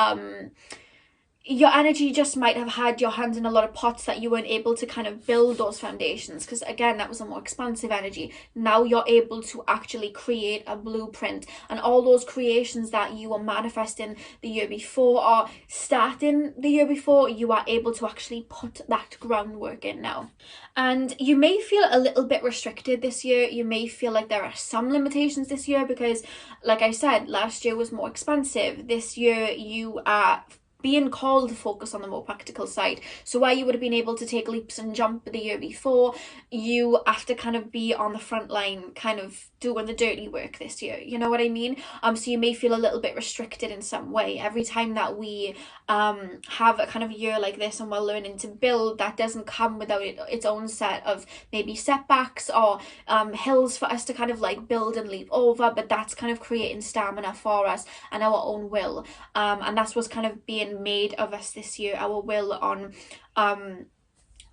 your energy just might have had your hands in a lot of pots that you weren't able to kind of build those foundations, because again, that was a more expansive energy. Now you're able to actually create a blueprint, and all those creations that you were manifesting the year before or starting the year before, you are able to actually put that groundwork in now. And you may feel a little bit restricted this year. You may feel like there are some limitations this year because, like I said, last year was more expansive. This year you are being called to focus on the more practical side. So where you would have been able to take leaps and jump the year before, you have to kind of be on the front line, kind of doing the dirty work this year, you know what I mean? So you may feel a little bit restricted in some way. Every time that we have a kind of year like this and we're learning to build, that doesn't come without its own set of maybe setbacks or hills for us to kind of like build and leap over, but that's kind of creating stamina for us and our own will, and that's what's kind of being made of us this year, our will on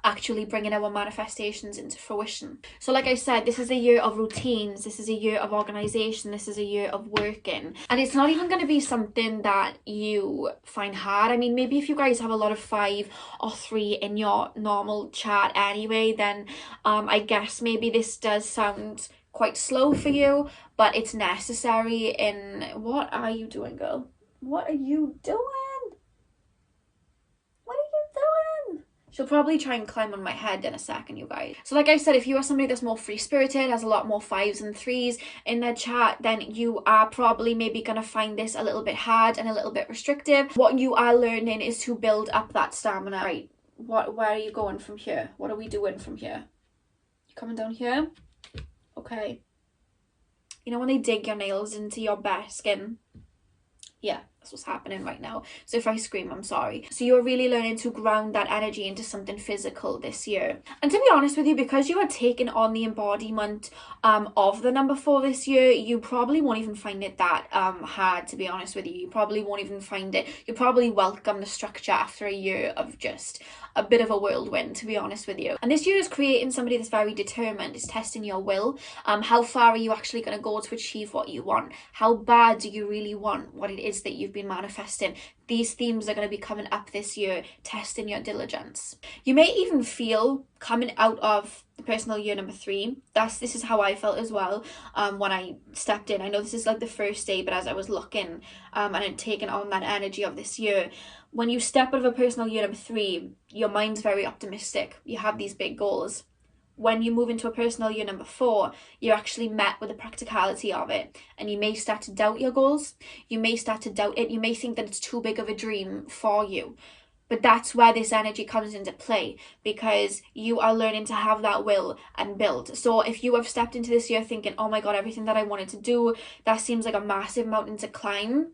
actually bringing our manifestations into fruition. So like I said, this is a year of routines, this is a year of organization, this is a year of working, and it's not even going to be something that you find hard. I mean, maybe if you guys have a lot of 5 or 3 in your normal chart anyway, then I guess maybe this does sound quite slow for you, but it's necessary. In what are you doing, girl? What are you doing? She'll probably try and climb on my head in a second, you guys. So like I said, if you are somebody that's more free-spirited, has a lot more 5s and 3s in their chart, then you are probably maybe going to find this a little bit hard and a little bit restrictive. What you are learning is to build up that stamina. Right, where are you going from here? What are we doing from here? You coming down here? Okay. You know when they dig your nails into your bare skin? Yeah, that's what's happening right now. So if I scream, I'm sorry. So you're really learning to ground that energy into something physical this year. And to be honest with you, because you are taking on the embodiment of the number 4 this year, you probably won't even find it that hard, to be honest with you. You probably won't even find it. You probably welcome the structure after a year of just a bit of a whirlwind, to be honest with you. And this year is creating somebody that's very determined. It's testing your will. How far are you actually going to go to achieve what you want? How bad do you really want what it is that you've been manifesting? These themes are going to be coming up this year, testing your diligence. You may even feel coming out of the personal year number 3. This is how I felt as well when I stepped in. I know this is like the first day, but as I was looking and I'm taking on that energy of this year, when you step out of a personal year number 3, your mind's very optimistic. You have these big goals. When you move into a personal year number 4, you're actually met with the practicality of it, and you may start to doubt your goals. You may start to doubt it. You may think that it's too big of a dream for you. But that's where this energy comes into play, because you are learning to have that will and build. So if you have stepped into this year thinking, oh my God, everything that I wanted to do, that seems like a massive mountain to climb,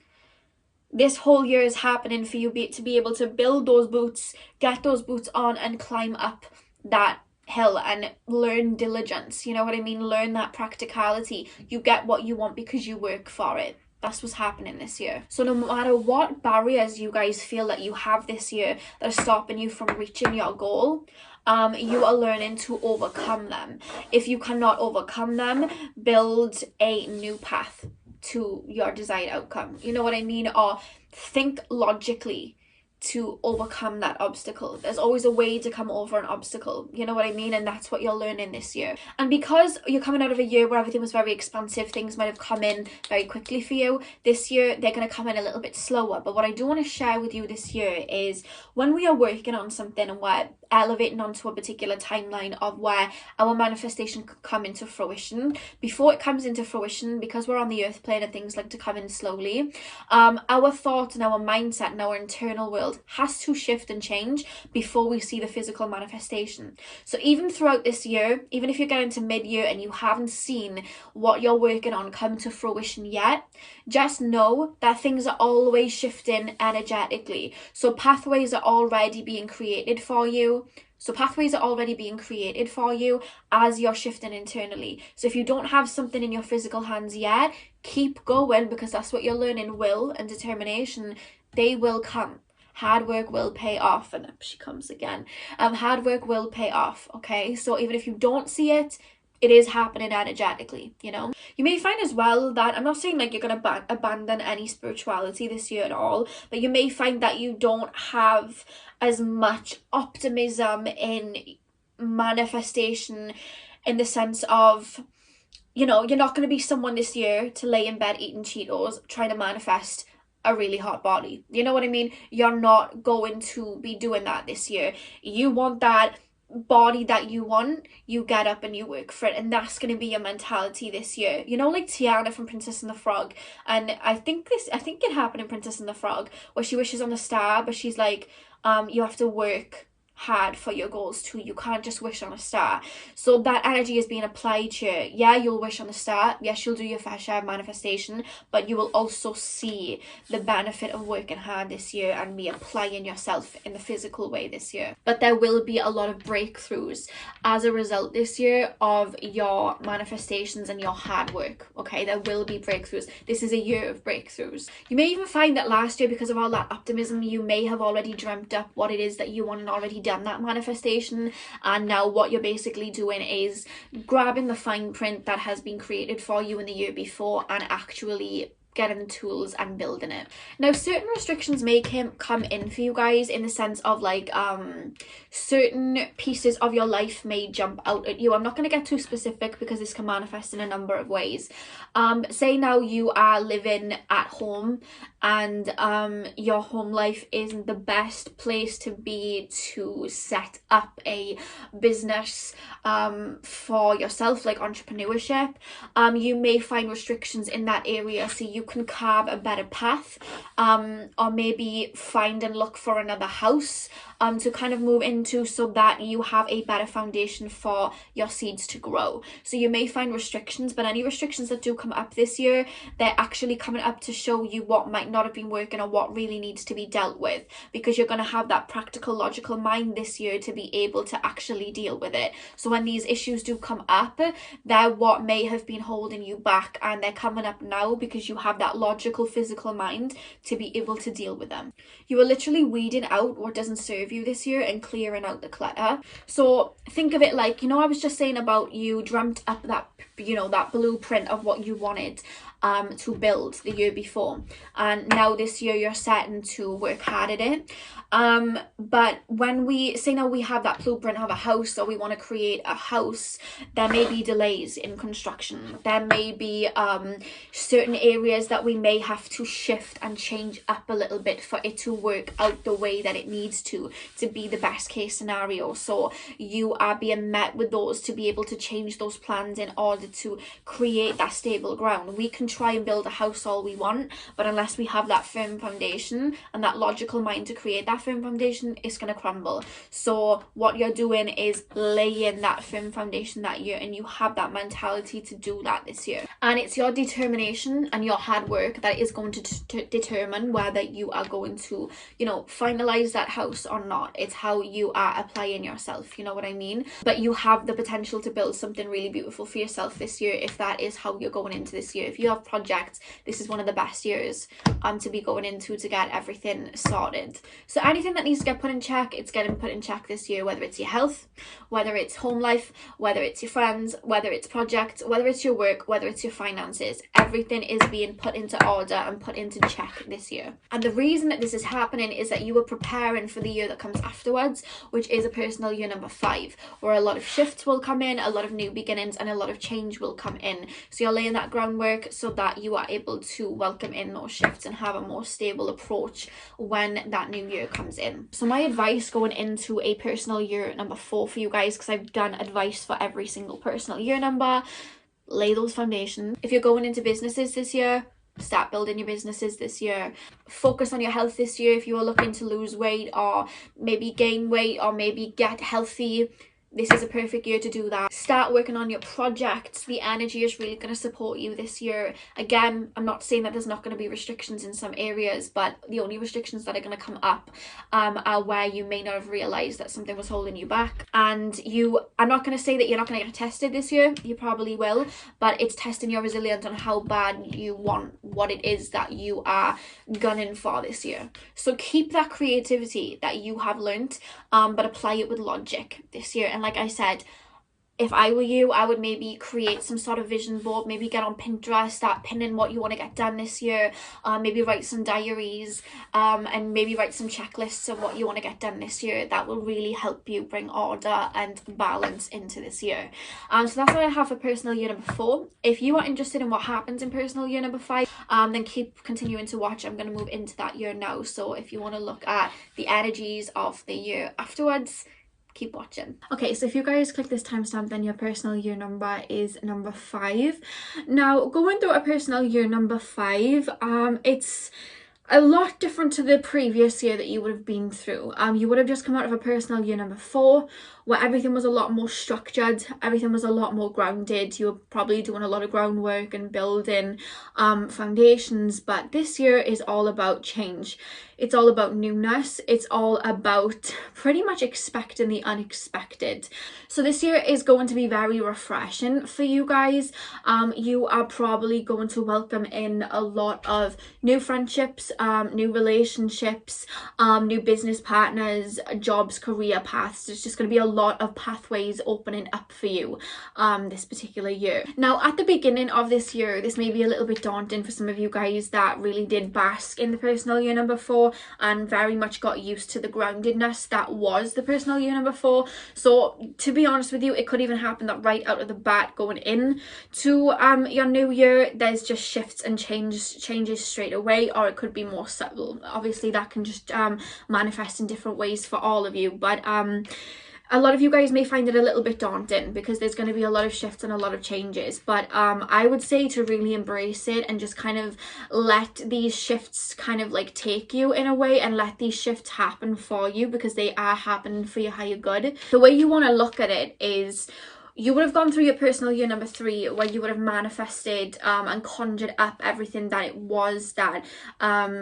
this whole year is happening for you to be able to build those boots, get those boots on and climb up that hill and learn diligence. You know what I mean? Learn that practicality. You get what you want because you work for it. That's what's happening this year. So no matter what barriers you guys feel that you have this year that are stopping you from reaching your goal, you are learning to overcome them. If you cannot overcome them, build a new path to your desired outcome. You know what I mean? Or think logically to overcome that obstacle. There's always a way to come over an obstacle, you know what I mean? And that's what you're learning this year. And because you're coming out of a year where everything was very expansive, things might have come in very quickly for you, this year they're going to come in a little bit slower. But what I do want to share with you this year is when we are working on something and we're elevating onto a particular timeline of where our manifestation could come into fruition, before it comes into fruition, because we're on the earth plane and things like to come in slowly, our thought and our mindset and our internal world has to shift and change before we see the physical manifestation. So even throughout this year, even if you're getting to mid-year and you haven't seen what you're working on come to fruition yet, just know that things are always shifting energetically. So pathways are already being created for you. As you're shifting internally. So if you don't have something in your physical hands yet, keep going, because that's what you're learning. Will and determination, they will come. Hard work will pay off. And up she comes again. Hard work will pay off, okay? So even if you don't see it, it is happening energetically, you know? You may find as well that, I'm not saying like you're going to abandon any spirituality this year at all, but you may find that you don't have as much optimism in manifestation, in the sense of, you know, you're not going to be someone this year to lay in bed eating Cheetos trying to manifest a really hot body. You know what I mean? You're not going to be doing that this year. You want that body that you want, you get up and you work for it, and that's going to be your mentality this year. You know, like Tiana from Princess and the Frog, and I think it happened in Princess and the Frog where she wishes on the star, but she's like, you have to work hard for your goals too. You can't just wish on a star. So that energy is being applied to you. Yeah, you'll wish on the star. Yes, you'll do your fair share of manifestation, but you will also see the benefit of working hard this year and be applying yourself in the physical way this year. But there will be a lot of breakthroughs as a result this year of your manifestations and your hard work. Okay, there will be breakthroughs. This is a year of breakthroughs. You may even find that last year, because of all that optimism, you may have already dreamt up what it is that you want and already done that manifestation, and now what you're basically doing is grabbing the fine print that has been created for you in the year before and actually getting the tools and building it. Now, certain restrictions may come in for you guys, in the sense of like certain pieces of your life may jump out at you. I'm not going to get too specific because this can manifest in a number of ways. Say now you are living at home and your home life isn't the best place to be to set up a business for yourself, like entrepreneurship. You may find restrictions in that area, so you can carve a better path, or maybe find and look for another house to kind of move into, so that you have a better foundation for your seeds to grow. So you may find restrictions, but any restrictions that do come up this year, they're actually coming up to show you what might not have been working or what really needs to be dealt with, because you're going to have that practical, logical mind this year to be able to actually deal with it. So when these issues do come up, they're what may have been holding you back, and they're coming up now because you have that logical, physical mind to be able to deal with them. You are literally weeding out what doesn't serve you this year and clearing out the clutter. So think of it like, you know, I was just saying about you dreamt up that, you know, that blueprint of what you wanted to build the year before, and now this year you're starting to work hard at it. But when we say now we have that blueprint of a house, or we want to create a house, there may be delays in construction. There may be certain areas that we may have to shift and change up a little bit for it to work out the way that it needs to be the best case scenario. So you are being met with those to be able to change those plans in order to create that stable ground. We can try and build a house all we want, but unless we have that firm foundation and that logical mind to create that firm foundation, it's going to crumble. So what you're doing is laying that firm foundation that year, and you have that mentality to do that this year. And it's your determination and your hard work that is going to determine whether you are going to, you know, finalize that house or not. It's how you are applying yourself, you know what I mean? But you have the potential to build something really beautiful for yourself this year if that is how you're going into this year. If you have projects, this is one of the best years to be going into to get everything sorted. So anything that needs to get put in check, it's getting put in check this year, whether it's your health, whether it's home life, whether it's your friends, whether it's projects, whether it's your work, whether it's your finances. Everything is being put into order and put into check this year. And the reason that this is happening is that you are preparing for the year that comes afterwards, which is a personal year number 5, where a lot of shifts will come in, a lot of new beginnings, and a lot of change will come in. So you're laying that groundwork so that you are able to welcome in those shifts and have a more stable approach when that new year comes in. So my advice going into a personal year number 4 for you guys, because I've done advice for every single personal year number, lay those foundations. If you're going into businesses this year, start building your businesses this year. Focus on your health this year. If you are looking to lose weight or maybe gain weight or maybe get healthy, this is a perfect year to do that. Start working on your projects. The energy is really going to support you this year. Again, I'm not saying that there's not going to be restrictions in some areas, but the only restrictions that are going to come up are where you may not have realized that something was holding you back. And I'm not going to say that you're not going to get tested this year. You probably will, but it's testing your resilience on how bad you want what it is that you are gunning for this year. So keep that creativity that you have learnt, but apply it with logic this year. And like I said, if I were you, I would maybe create some sort of vision board, maybe get on Pinterest, start pinning what you want to get done this year, maybe write some diaries, and maybe write some checklists of what you want to get done this year. That will really help you bring order and balance into this year. So that's what I have for personal year number 4. If you are interested in what happens in personal year number 5, then keep continuing to watch. I'm going to move into that year now. So if you want to look at the energies of the year afterwards, keep watching. Okay, so if you guys click this timestamp, then your personal year number is number 5. Now, going through a personal year number 5, it's a lot different to the previous year that you would have been through. You would have just come out of a personal year number 4 where everything was a lot more structured, everything was a lot more grounded. You were probably doing a lot of groundwork and building foundations, but this year is all about change. It's all about newness. It's all about pretty much expecting the unexpected. So this year is going to be very refreshing for you guys. You are probably going to welcome in a lot of new friendships, new relationships, new business partners, jobs, career paths. There's just going to be a lot of pathways opening up for you this particular year. Now, at the beginning of this year, this may be a little bit daunting for some of you guys that really did bask in the personal year number 4 and very much got used to the groundedness that was the personal year number 4. So to be honest with you, it could even happen that right out of the bat going in to your new year, there's just shifts and changes straight away, or it could be more subtle. Obviously that can just manifest in different ways for all of you, but a lot of you guys may find it a little bit daunting because there's going to be a lot of shifts and a lot of changes, but I would say to really embrace it and just kind of let these shifts kind of like take you in a way, and let these shifts happen for you because they are happening for your higher good. The way you want to look at it is, you would have gone through your personal year number 3 where you would have manifested and conjured up everything that it was that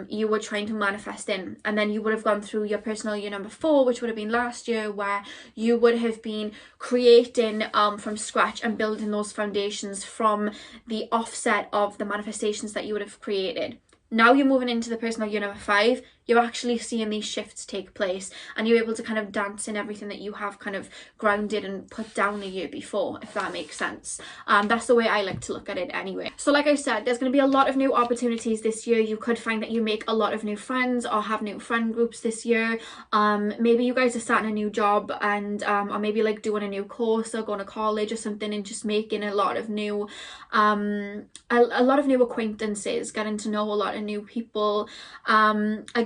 you were trying to manifest in. And then you would have gone through your personal year number 4, which would have been last year, where you would have been creating from scratch and building those foundations from the offset of the manifestations that you would have created. Now you're moving into the personal year number 5, you're actually seeing these shifts take place, and you're able to kind of dance in everything that you have kind of grounded and put down a year before, if that makes sense. That's the way I like to look at it anyway. So like I said, there's going to be a lot of new opportunities this year. You could find that you make a lot of new friends or have new friend groups this year. Maybe you guys are starting a new job and or maybe like doing a new course or going to college or something, and just making a lot of new a lot of new acquaintances, getting to know a lot of new people.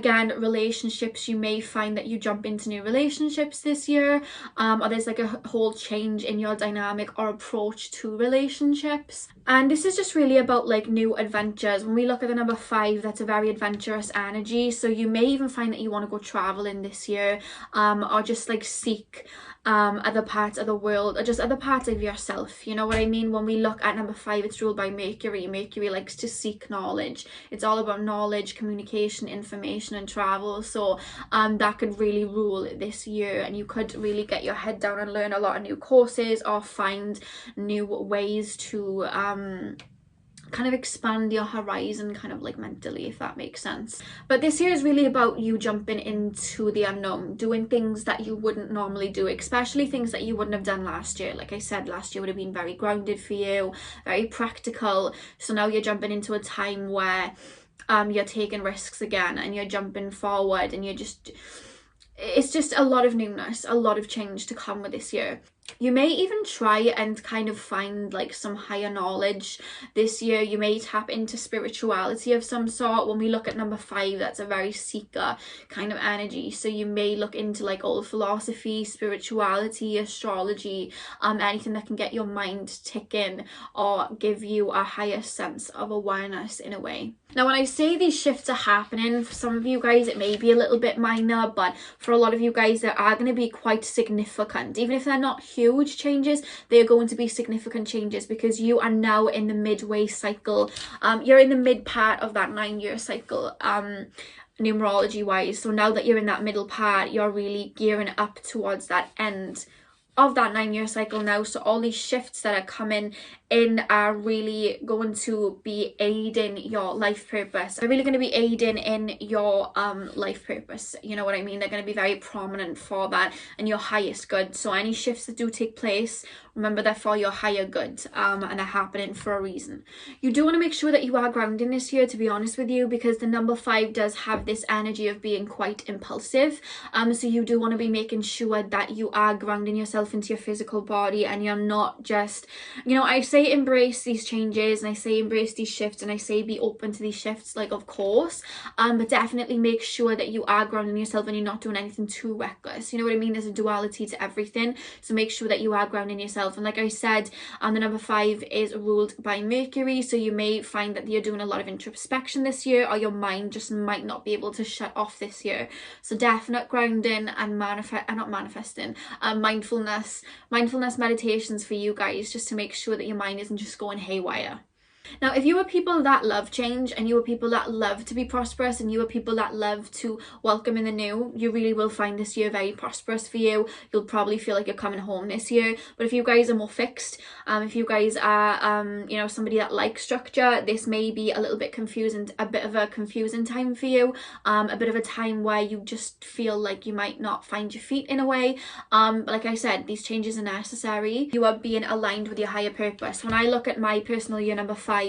Again, relationships, you may find that you jump into new relationships this year, or there's like a whole change in your dynamic or approach to relationships. And this is just really about like new adventures. When we look at the number 5, that's a very adventurous energy, so you may even find that you want to go traveling this year, or just like seek other parts of the world, or just other parts of yourself, you know what I mean? When we look at number 5, it's ruled by Mercury. Mercury likes to seek knowledge. It's all about knowledge, communication, information, and travel. So that could really rule this year, and you could really get your head down and learn a lot of new courses, or find new ways to kind of expand your horizon, kind of like mentally, if that makes sense. But this year is really about you jumping into the unknown, doing things that you wouldn't normally do, especially things that you wouldn't have done last year. Like I said, last year would have been very grounded for you, very practical. So now you're jumping into a time where you're taking risks again, and you're jumping forward, and it's just a lot of newness, a lot of change to come with this year. You may even try and kind of find like some higher knowledge this year. You may tap into spirituality of some sort. When we look at number 5, that's a very seeker kind of energy. So you may look into like old philosophy, spirituality, astrology, anything that can get your mind ticking or give you a higher sense of awareness in a way. Now, when I say these shifts are happening, for some of you guys it may be a little bit minor, but for a lot of you guys they are going to be quite significant. Even if they're not huge changes, they're going to be significant changes, because you are now in the midway cycle. You're in the mid part of that 9-year cycle, numerology wise. So now that you're in that middle part, you're really gearing up towards that end of that 9-year cycle now. So all these shifts that are coming in are really going to be aiding your life purpose. They're really going to be aiding in your life purpose, you know what I mean? They're going to be very prominent for that and your highest good. So any shifts that do take place, remember they're for your higher good, and they're happening for a reason. You do want to make sure that you are grounding this year, to be honest with you, because the number 5 does have this energy of being quite impulsive. So you do want to be making sure that you are grounding yourself into your physical body, and you're not just, you know, I say say embrace these changes, and I say embrace these shifts, and I say be open to these shifts, like, of course, but definitely make sure that you are grounding yourself and you're not doing anything too reckless. You know what I mean? There's a duality to everything, so make sure that you are grounding yourself. And like I said, the number 5 is ruled by Mercury, so you may find that you're doing a lot of introspection this year, or your mind just might not be able to shut off this year. So definite grounding and mindfulness meditations for you guys, just to make sure that your mind isn't just going haywire. Now, if you are people that love change, and you are people that love to be prosperous, and you are people that love to welcome in the new, you really will find this year very prosperous for you. You'll probably feel like you're coming home this year. But if you guys are more fixed, if you guys are, you know, somebody that likes structure, this may be a little bit confusing, a bit of a confusing time for you, a bit of a time where you just feel like you might not find your feet in a way. But like I said, these changes are necessary. You are being aligned with your higher purpose. When I look at my personal year number 5,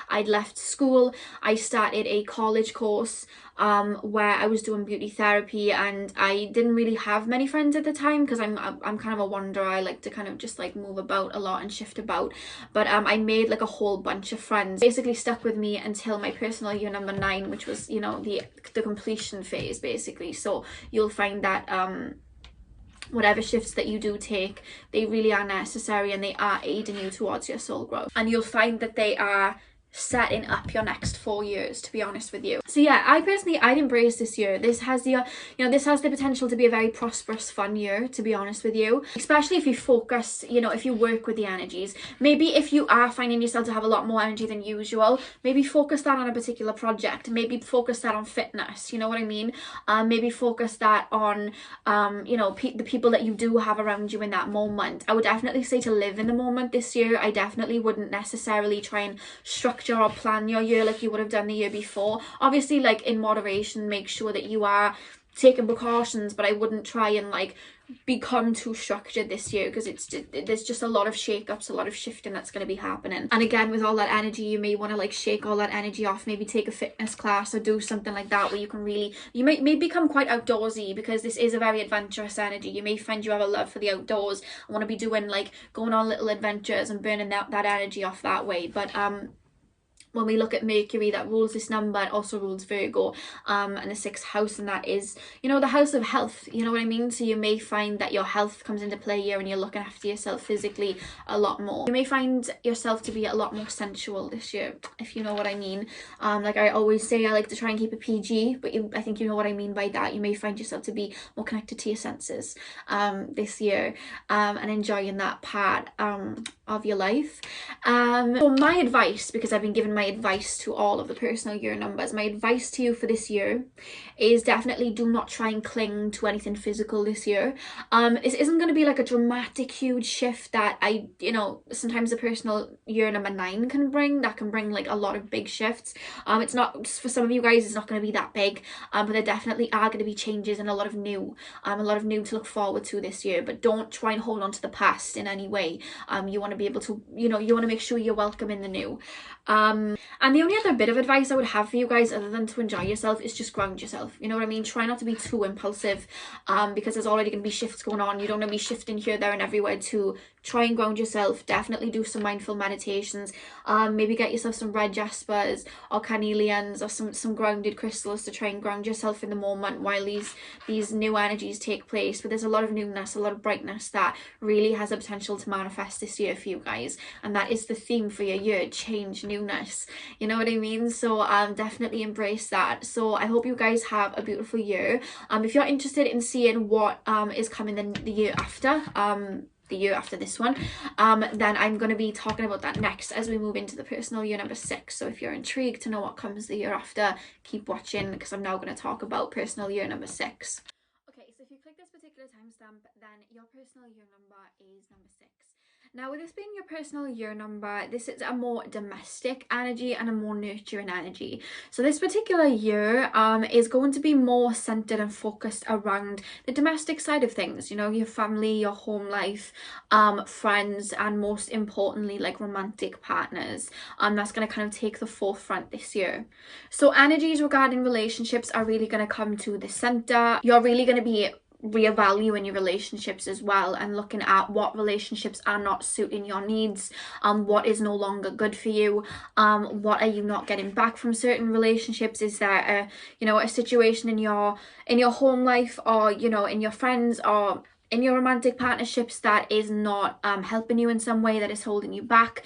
I'd left school. I started a college course where I was doing beauty therapy, and I didn't really have many friends at the time because I'm kind of a wanderer. I like to kind of just like move about a lot and shift about, but I made like a whole bunch of friends, basically stuck with me until my personal year number 9, which was, you know, the completion phase basically. So you'll find that whatever shifts that you do take, they really are necessary, and they are aiding you towards your soul growth, and you'll find that they are setting up your next 4 years, to be honest with you. So yeah, I'd embrace this year. This has the this has the potential to be a very prosperous, fun year, to be honest with you, especially if you focus, you know, if you work with the energies. Maybe if you are finding yourself to have a lot more energy than usual, maybe focus that on a particular project. Maybe focus that on fitness, you know what I mean? Maybe focus that on you know, the people that you do have around you in that moment. I would definitely say to live in the moment this year. I definitely wouldn't necessarily try and structure or plan your year like you would have done the year before. Obviously, like, in moderation, make sure that you are taking precautions, but I wouldn't try and like become too structured this year, because there's just a lot of shake-ups, a lot of shifting that's going to be happening. And again, with all that energy, you may want to like shake all that energy off, maybe take a fitness class or do something like that where you can really, you may become quite outdoorsy, because this is a very adventurous energy. You may find you have a love for the outdoors and want to be doing like going on little adventures and burning that energy off that way. But when we look at Mercury, that rules this number, it also rules Virgo, and the 6th house, and that is, you know, the house of health, you know what I mean? So you may find that your health comes into play here, and you're looking after yourself physically a lot more. You may find yourself to be a lot more sensual this year, if you know what I mean. Like I always say, I like to try and keep it PG, but I think you know what I mean by that. You may find yourself to be more connected to your senses this year, and enjoying that part of your life. So my advice, because I've been given my advice to all of the personal year numbers, my advice to you for this year is definitely do not try and cling to anything physical this year. This isn't going to be like a dramatic huge shift that you know, sometimes the personal year number 9 can bring, that can bring like a lot of big shifts. It's not, for some of you guys, it's not going to be that big, but there definitely are going to be changes and a lot of new to look forward to this year. But don't try and hold on to the past in any way. You want to be able to, you know, you want to make sure you're welcome in the new. And the only other bit of advice I would have for you guys, other than to enjoy yourself, is just ground yourself. You know what I mean? Try not to be too impulsive, because there's already going to be shifts going on. You don't want to be shifting here, there and everywhere. To try and ground yourself. Definitely do some mindful meditations. Maybe get yourself some red jaspers or carnelians or some grounded crystals to try and ground yourself in the moment while these new energies take place. But there's a lot of newness, a lot of brightness that really has a potential to manifest this year for you guys, and that is the theme for your year: change, newness. You know what I mean? So definitely embrace that. So I hope you guys have a beautiful year. If you're interested in seeing what is coming the year after, the year after this one, then I'm going to be talking about that next as we move into the personal year number 6. So if you're intrigued to know what comes the year after, keep watching, because I'm now going to talk about personal year number 6. Okay, so if you click this particular timestamp, then your personal year number is number 6. Now, with this being your personal year number, this is a more domestic energy and a more nurturing energy. So this particular year is going to be more centered and focused around the domestic side of things, you know, your family, your home life, friends, and most importantly, like romantic partners. That's going to kind of take the forefront this year. So energies regarding relationships are really going to come to the center. You're really going to be reevaluating your relationships as well, and looking at what relationships are not suiting your needs, what is no longer good for you, what are you not getting back from certain relationships. Is there a situation in your home life, or in your friends, or in your romantic partnerships that is not helping you in some way, that is holding you back.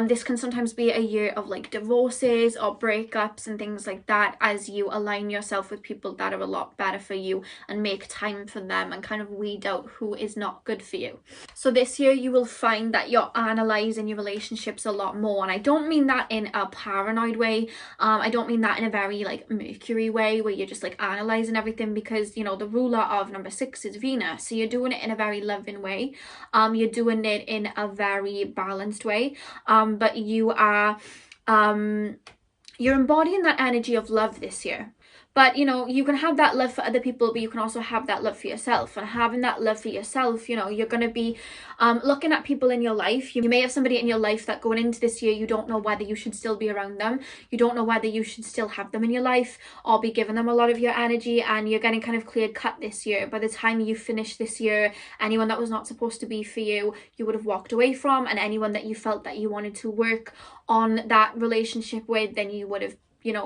This can sometimes be a year of like divorces or breakups and things like that, as you align yourself with people that are a lot better for you and make time for them and kind of weed out who is not good for you. So this year you will find that you're analysing your relationships a lot more, and I don't mean that in a paranoid way. I don't mean that in a very like Mercury way where you're just like analysing everything, because the ruler of number 6 is Venus, so you're doing it in a very loving way. You're doing it in a very balanced way, but you are you're embodying that energy of love this year. But you can have that love for other people, but you can also have that love for yourself. And having that love for yourself, you're going to be looking at people in your life. You may have somebody in your life that going into this year, you don't know whether you should still be around them. You don't know whether you should still have them in your life or be giving them a lot of your energy, and you're getting kind of clear cut this year. By the time you finish this year, anyone that was not supposed to be for you, you would have walked away from, and anyone that you felt that you wanted to work on that relationship with, then you would have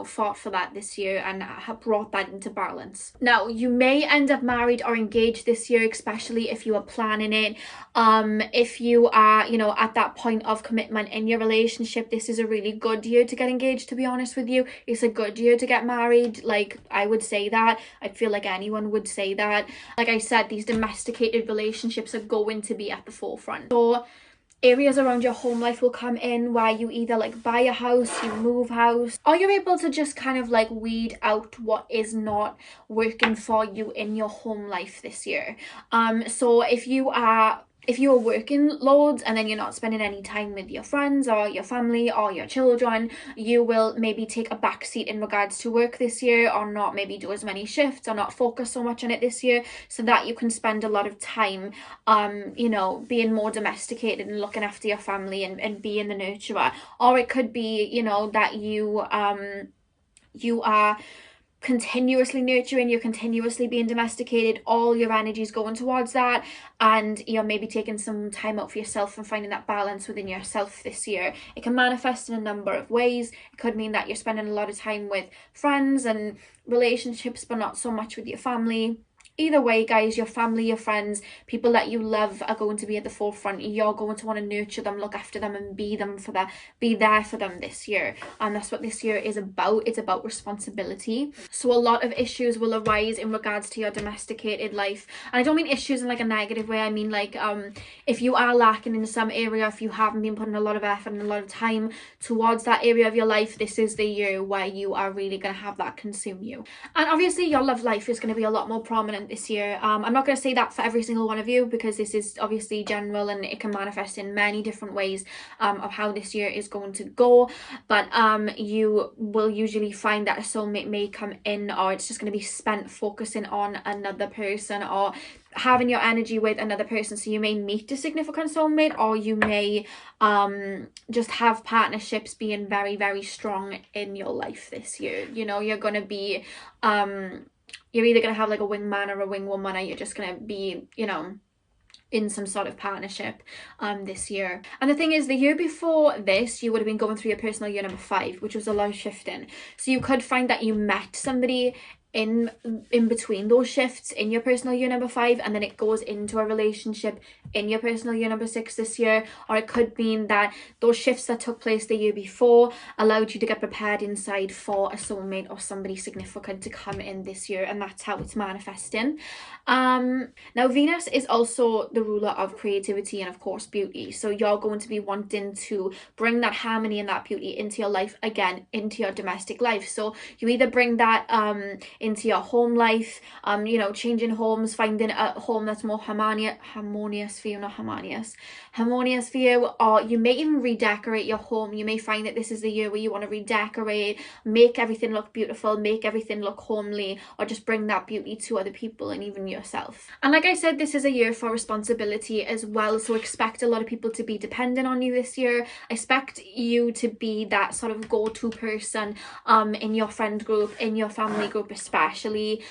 fought for that this year and have brought that into balance. Now, you may end up married or engaged this year, especially if you are planning it. If you are, at that point of commitment in your relationship, this is a really good year to get engaged, to be honest with you. It's a good year to get married. Like, I would say that. I feel like anyone would say that. Like I said, these domesticated relationships are going to be at the forefront. So areas around your home life will come in where you either like buy a house, you move house, or you're able to just kind of like weed out what is not working for you in your home life this year. So if you're working loads and then you're not spending any time with your friends or your family or your children, you will maybe take a back seat in regards to work this year, or not maybe do as many shifts, or not focus so much on it this year, so that you can spend a lot of time being more domesticated and looking after your family and being the nurturer. Or it could be that you are continuously nurturing, you're continuously being domesticated, all your energy's going towards that, and you're maybe taking some time out for yourself and finding that balance within yourself this year. It can manifest in a number of ways. It could mean that you're spending a lot of time with friends and relationships, but not so much with your family. Either way, guys, your family, your friends, people that you love are going to be at the forefront. You're going to want to nurture them, look after them, and be there for them this year. And that's what this year is about. It's about responsibility. So a lot of issues will arise in regards to your domesticated life. And I don't mean issues in like a negative way. I mean like if you are lacking in some area, if you haven't been putting a lot of effort and a lot of time towards that area of your life, this is the year where you are really going to have that consume you. And obviously your love life is going to be a lot more prominent this year. I'm not going to say that for every single one of you, because this is obviously general and it can manifest in many different ways of how this year is going to go. But you will usually find that a soulmate may come in, or it's just going to be spent focusing on another person or having your energy with another person. So you may meet a significant soulmate, or you may just have partnerships being very, very strong in your life this year. You're going to be you're either going to have like a wingman or a wingwoman, or you're just going to be in some sort of partnership this year. And the thing is, the year before this, you would have been going through your personal year number 5, which was a lot of shifting. So you could find that you met somebody in between those shifts in your personal year number 5, and then it goes into a relationship in your personal year number 6 this year. Or it could mean that those shifts that took place the year before allowed you to get prepared inside for a soulmate or somebody significant to come in this year, and that's how it's manifesting. Now Venus is also the ruler of creativity and of course beauty, so you're going to be wanting to bring that harmony and that beauty into your life again, into your domestic life. So you either bring that into your home life, changing homes, finding a home that's more harmonious for you, or you may even redecorate your home. You may find that this is the year where you want to redecorate, make everything look beautiful, make everything look homely, or just bring that beauty to other people and even yourself. And like I said, this is a year for responsibility as well, so expect a lot of people to be dependent on you this year. Expect you to be that sort of go-to person in your friend group, in your family group especially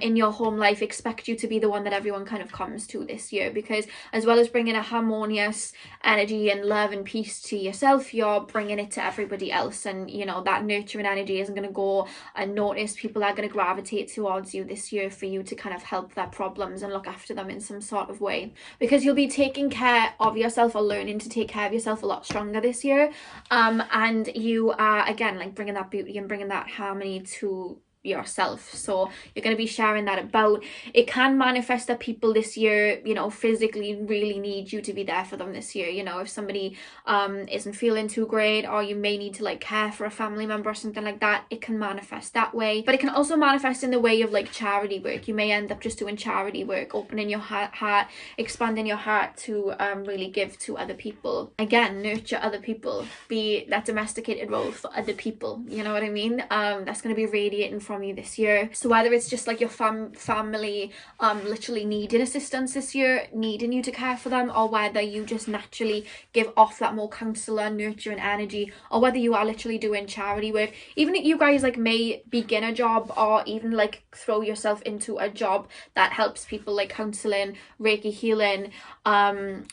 in your home life, expect you to be the one that everyone kind of comes to this year, because as well as bringing a harmonious energy and love and peace to yourself, you're bringing it to everybody else. And you know, that nurturing energy isn't going to go unnoticed. People are going to gravitate towards you this year for you to kind of help their problems and look after them in some sort of way, because you'll be taking care of yourself or learning to take care of yourself a lot stronger this year. And you are again like bringing that beauty and bringing that harmony to yourself. So you're going to be sharing that about. It can manifest that people this year, you know, physically really need you to be there for them this year. You know, if somebody isn't feeling too great, or you may need to like care for a family member or something like that, it can manifest that way. But it can also manifest in the way of like charity work. You may end up just doing charity work, opening your heart, expanding your heart to really give to other people. Again, nurture other people, be that domesticated role for other people, you know what I mean? That's going to be radiating from you this year. So whether it's just like your family literally needing assistance this year, needing you to care for them, or whether you just naturally give off that more counselor nurturing energy, or whether you are literally doing charity work. Even if you guys like may begin a job, or even like throw yourself into a job that helps people, like counseling, Reiki healing,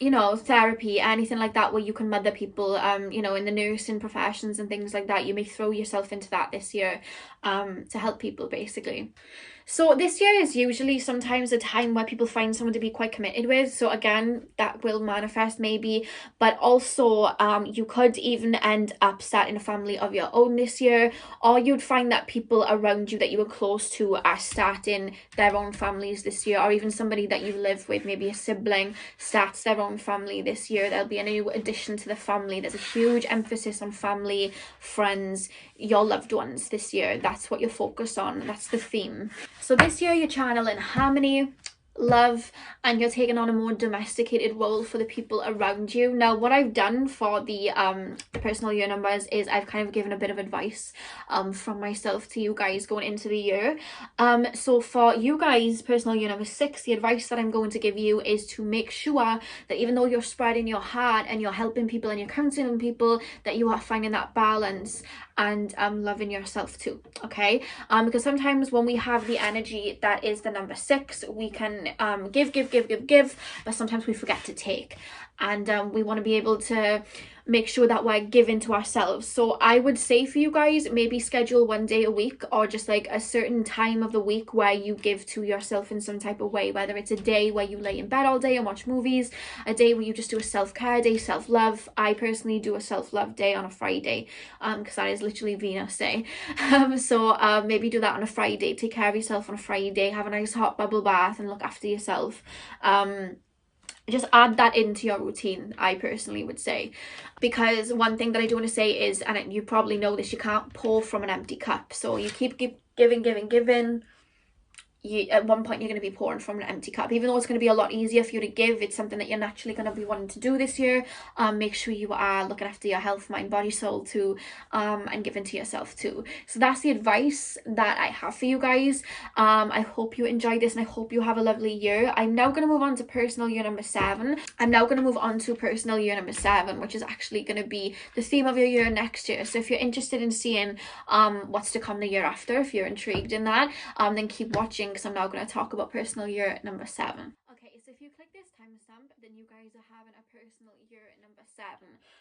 you know, therapy, anything like that, where you can mother people, you know, in the nursing professions and things like that. You may throw yourself into that this year to help people basically. So this year is usually sometimes a time where people find someone to be quite committed with. So again, that will manifest maybe, but also you could even end up starting a family of your own this year, or you'd find that people around you that you were close to are starting their own families this year, or even somebody that you live with, maybe a sibling, starts their own family this year. There'll be a new addition to the family. There's a huge emphasis on family, friends, your loved ones this year. That's what you're focused on. That's the theme. So this year you're channeling harmony, love, and you're taking on a more domesticated role for the people around you. Now what I've done for the personal year numbers is I've kind of given a bit of advice from myself to you guys going into the year. So for you guys, personal year number 6, the advice that I'm going to give you is to make sure that even though you're spreading your heart and you're helping people and you're counseling people, that you are finding that balance and loving yourself too, okay? Because sometimes when we have the energy that is the number 6, we can give, but sometimes we forget to take, and we want to be able to make sure that we're giving to ourselves. So I would say for you guys, maybe schedule one day a week, or just like a certain time of the week where you give to yourself in some type of way, whether it's a day where you lay in bed all day and watch movies, a day where you just do a self-care day, self-love. I personally do a self-love day on a Friday, because that is literally Venus day. So maybe do that on a Friday, take care of yourself on a Friday, have a nice hot bubble bath and look after yourself. Just add that into your routine, I personally would say, because one thing that I do want to say is, and you probably know this, you can't pour from an empty cup. So you keep giving. At one point you're going to be pouring from an empty cup. Even though it's going to be a lot easier for you to give, it's something that you're naturally going to be wanting to do this year. Make sure you are looking after your health, mind, body, soul too, and giving to yourself too. So that's the advice that I have for you guys. I hope you enjoyed this, and I hope you have a lovely year. I'm now going to move on to personal year number 7. Which is actually going to be the theme of your year next year. So if you're interested in seeing what's to come the year after, if you're intrigued in that, then keep watching, because I'm now going to talk about personal year number 7. Okay, so if you click this timestamp, then you guys are having a personal year number 7.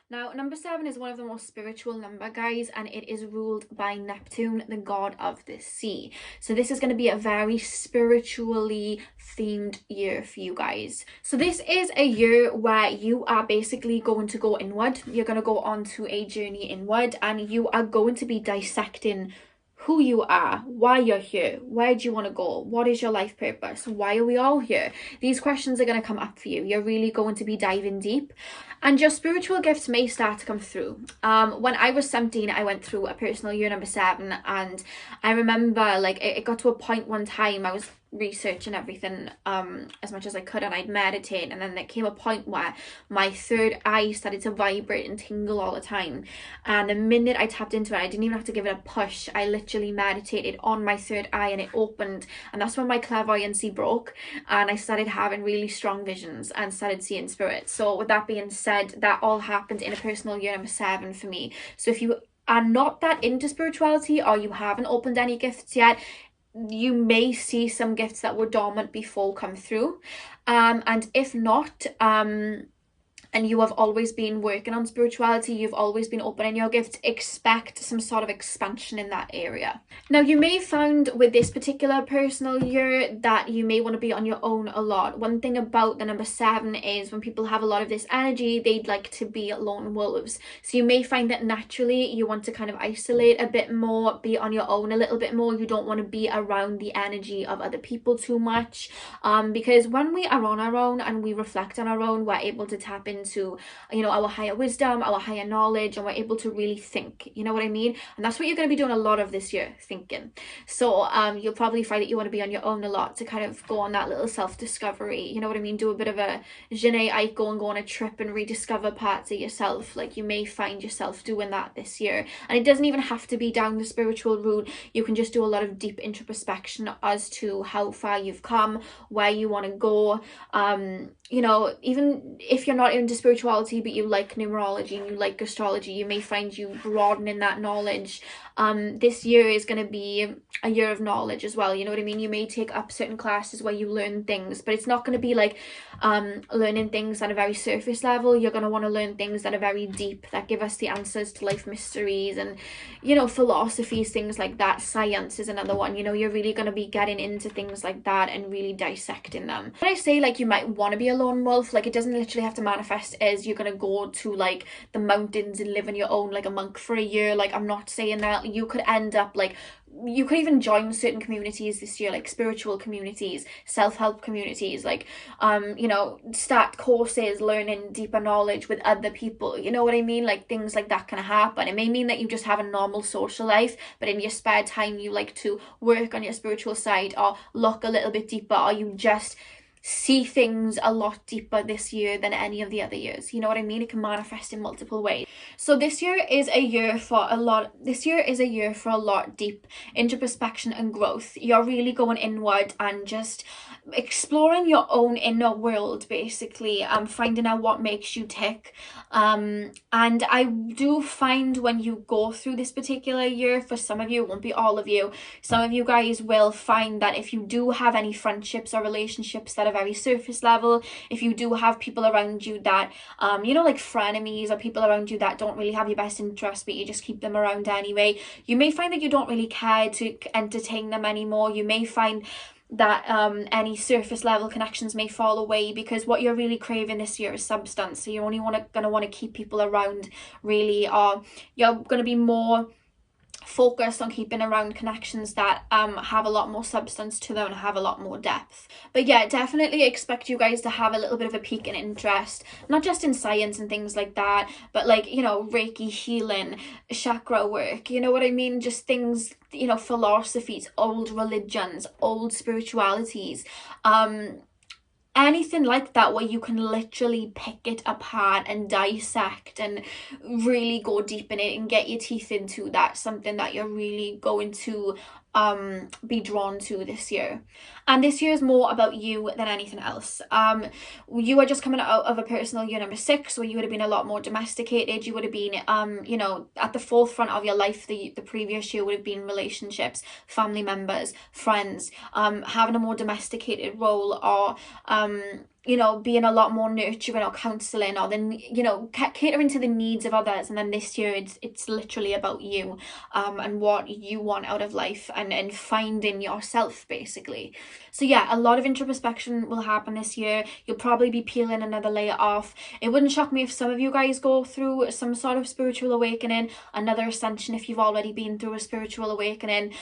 Now, number 7 is one of the most spiritual number, guys, and it is ruled by Neptune, the god of the sea. So this is going to be a very spiritually themed year for you guys. So this is a year where you are basically going to go inward. You're going to go on to a journey inward, and you are going to be dissecting who you are, why you're here, where do you want to go, what is your life purpose, why are we all here? These questions are going to come up for you. You're really going to be diving deep, and your spiritual gifts may start to come through. When I was 17, I went through a personal year number 7, and I remember like it got to a point one time I was researching everything as much as I could, and I'd meditate, and then there came a point where my third eye started to vibrate and tingle all the time, and the minute I tapped into it, I didn't even have to give it a push. I literally meditated on my third eye, and it opened, and that's when my clairvoyancy broke, and I started having really strong visions and started seeing spirits. So with that being said, that all happened in a personal year number 7 for me. So if you are not that into spirituality, or you haven't opened any gifts yet, you may see some gifts that were dormant before come through. And if not, and you have always been working on spirituality, you've always been opening your gifts, expect some sort of expansion in that area. Now, you may find with this particular personal year that you may want to be on your own a lot. One thing about the number 7 is when people have a lot of this energy, they'd like to be lone wolves. So you may find that naturally you want to kind of isolate a bit more, be on your own a little bit more. You don't want to be around the energy of other people too much, because when we are on our own and we reflect on our own, we're able to tap into, you know, our higher wisdom, our higher knowledge, and we're able to really think, you know what I mean? And that's what you're going to be doing a lot of this year, thinking. So you'll probably find that you want to be on your own a lot to kind of go on that little self-discovery, you know what I mean? Do a bit of a Janae Aiko and go on a trip and rediscover parts of yourself. Like, you may find yourself doing that this year, and it doesn't even have to be down the spiritual route. You can just do a lot of deep introspection as to how far you've come, where you want to go. You know, even if you're not into spirituality but you like numerology and you like astrology, you may find you broadening that knowledge. This year is going to be a year of knowledge as well, you know what I mean? You may take up certain classes where you learn things, but it's not going to be like learning things at a very surface level. You're going to want to learn things that are very deep, that give us the answers to life mysteries and, you know, philosophies, things like that. Science is another one. You know, you're really going to be getting into things like that and really dissecting them. When I say like you might want to be a lone wolf, like it doesn't literally have to manifest as you're going to go to like the mountains and live on your own like a monk for a year. Like, I'm not saying that. You could end up like, you could even join certain communities this year, like spiritual communities, self-help communities, like you know, start courses, learning deeper knowledge with other people, you know what I mean? Like, things like that can happen. It may mean that you just have a normal social life, but in your spare time you like to work on your spiritual side or look a little bit deeper, or you just see things a lot deeper this year than any of the other years, you know what I mean? It can manifest in multiple ways. So this year is a year for a lot deep introspection and growth. You're really going inward and just exploring your own inner world, basically, finding out what makes you tick. And I do find when you go through this particular year, for some of you, it won't be all of you, some of you guys will find that if you do have any friendships or relationships that are very surface level, if you do have people around you that you know, like frenemies, or people around you that don't really have your best interest but you just keep them around anyway, you may find that you don't really care to entertain them anymore. You may find that any surface level connections may fall away, because what you're really craving this year is substance. So you're only gonna want to keep people around, really, or you're going to be more focused on keeping around connections that have a lot more substance to them and have a lot more depth. But yeah, definitely expect you guys to have a little bit of a peak in interest, not just in science and things like that, but like, you know, Reiki healing, chakra work, you know what I mean? Just things, you know, philosophies, old religions, old spiritualities, anything like that, where you can literally pick it apart and dissect and really go deep in it and get your teeth into. That's something that you're really going to be drawn to this year. And this year is more about you than anything else. You are just coming out of a personal year number 6 where you would have been a lot more domesticated. You would have been you know, at the forefront of your life. The previous year would have been relationships, family members, friends, having a more domesticated role, or you know, being a lot more nurturing or counselling, or then, you know, catering to the needs of others. And then this year it's literally about you, and what you want out of life, and finding yourself, basically. So yeah, a lot of introspection will happen this year. You'll probably be peeling another layer off. It wouldn't shock me if some of you guys go through some sort of spiritual awakening, another ascension if you've already been through a spiritual awakening.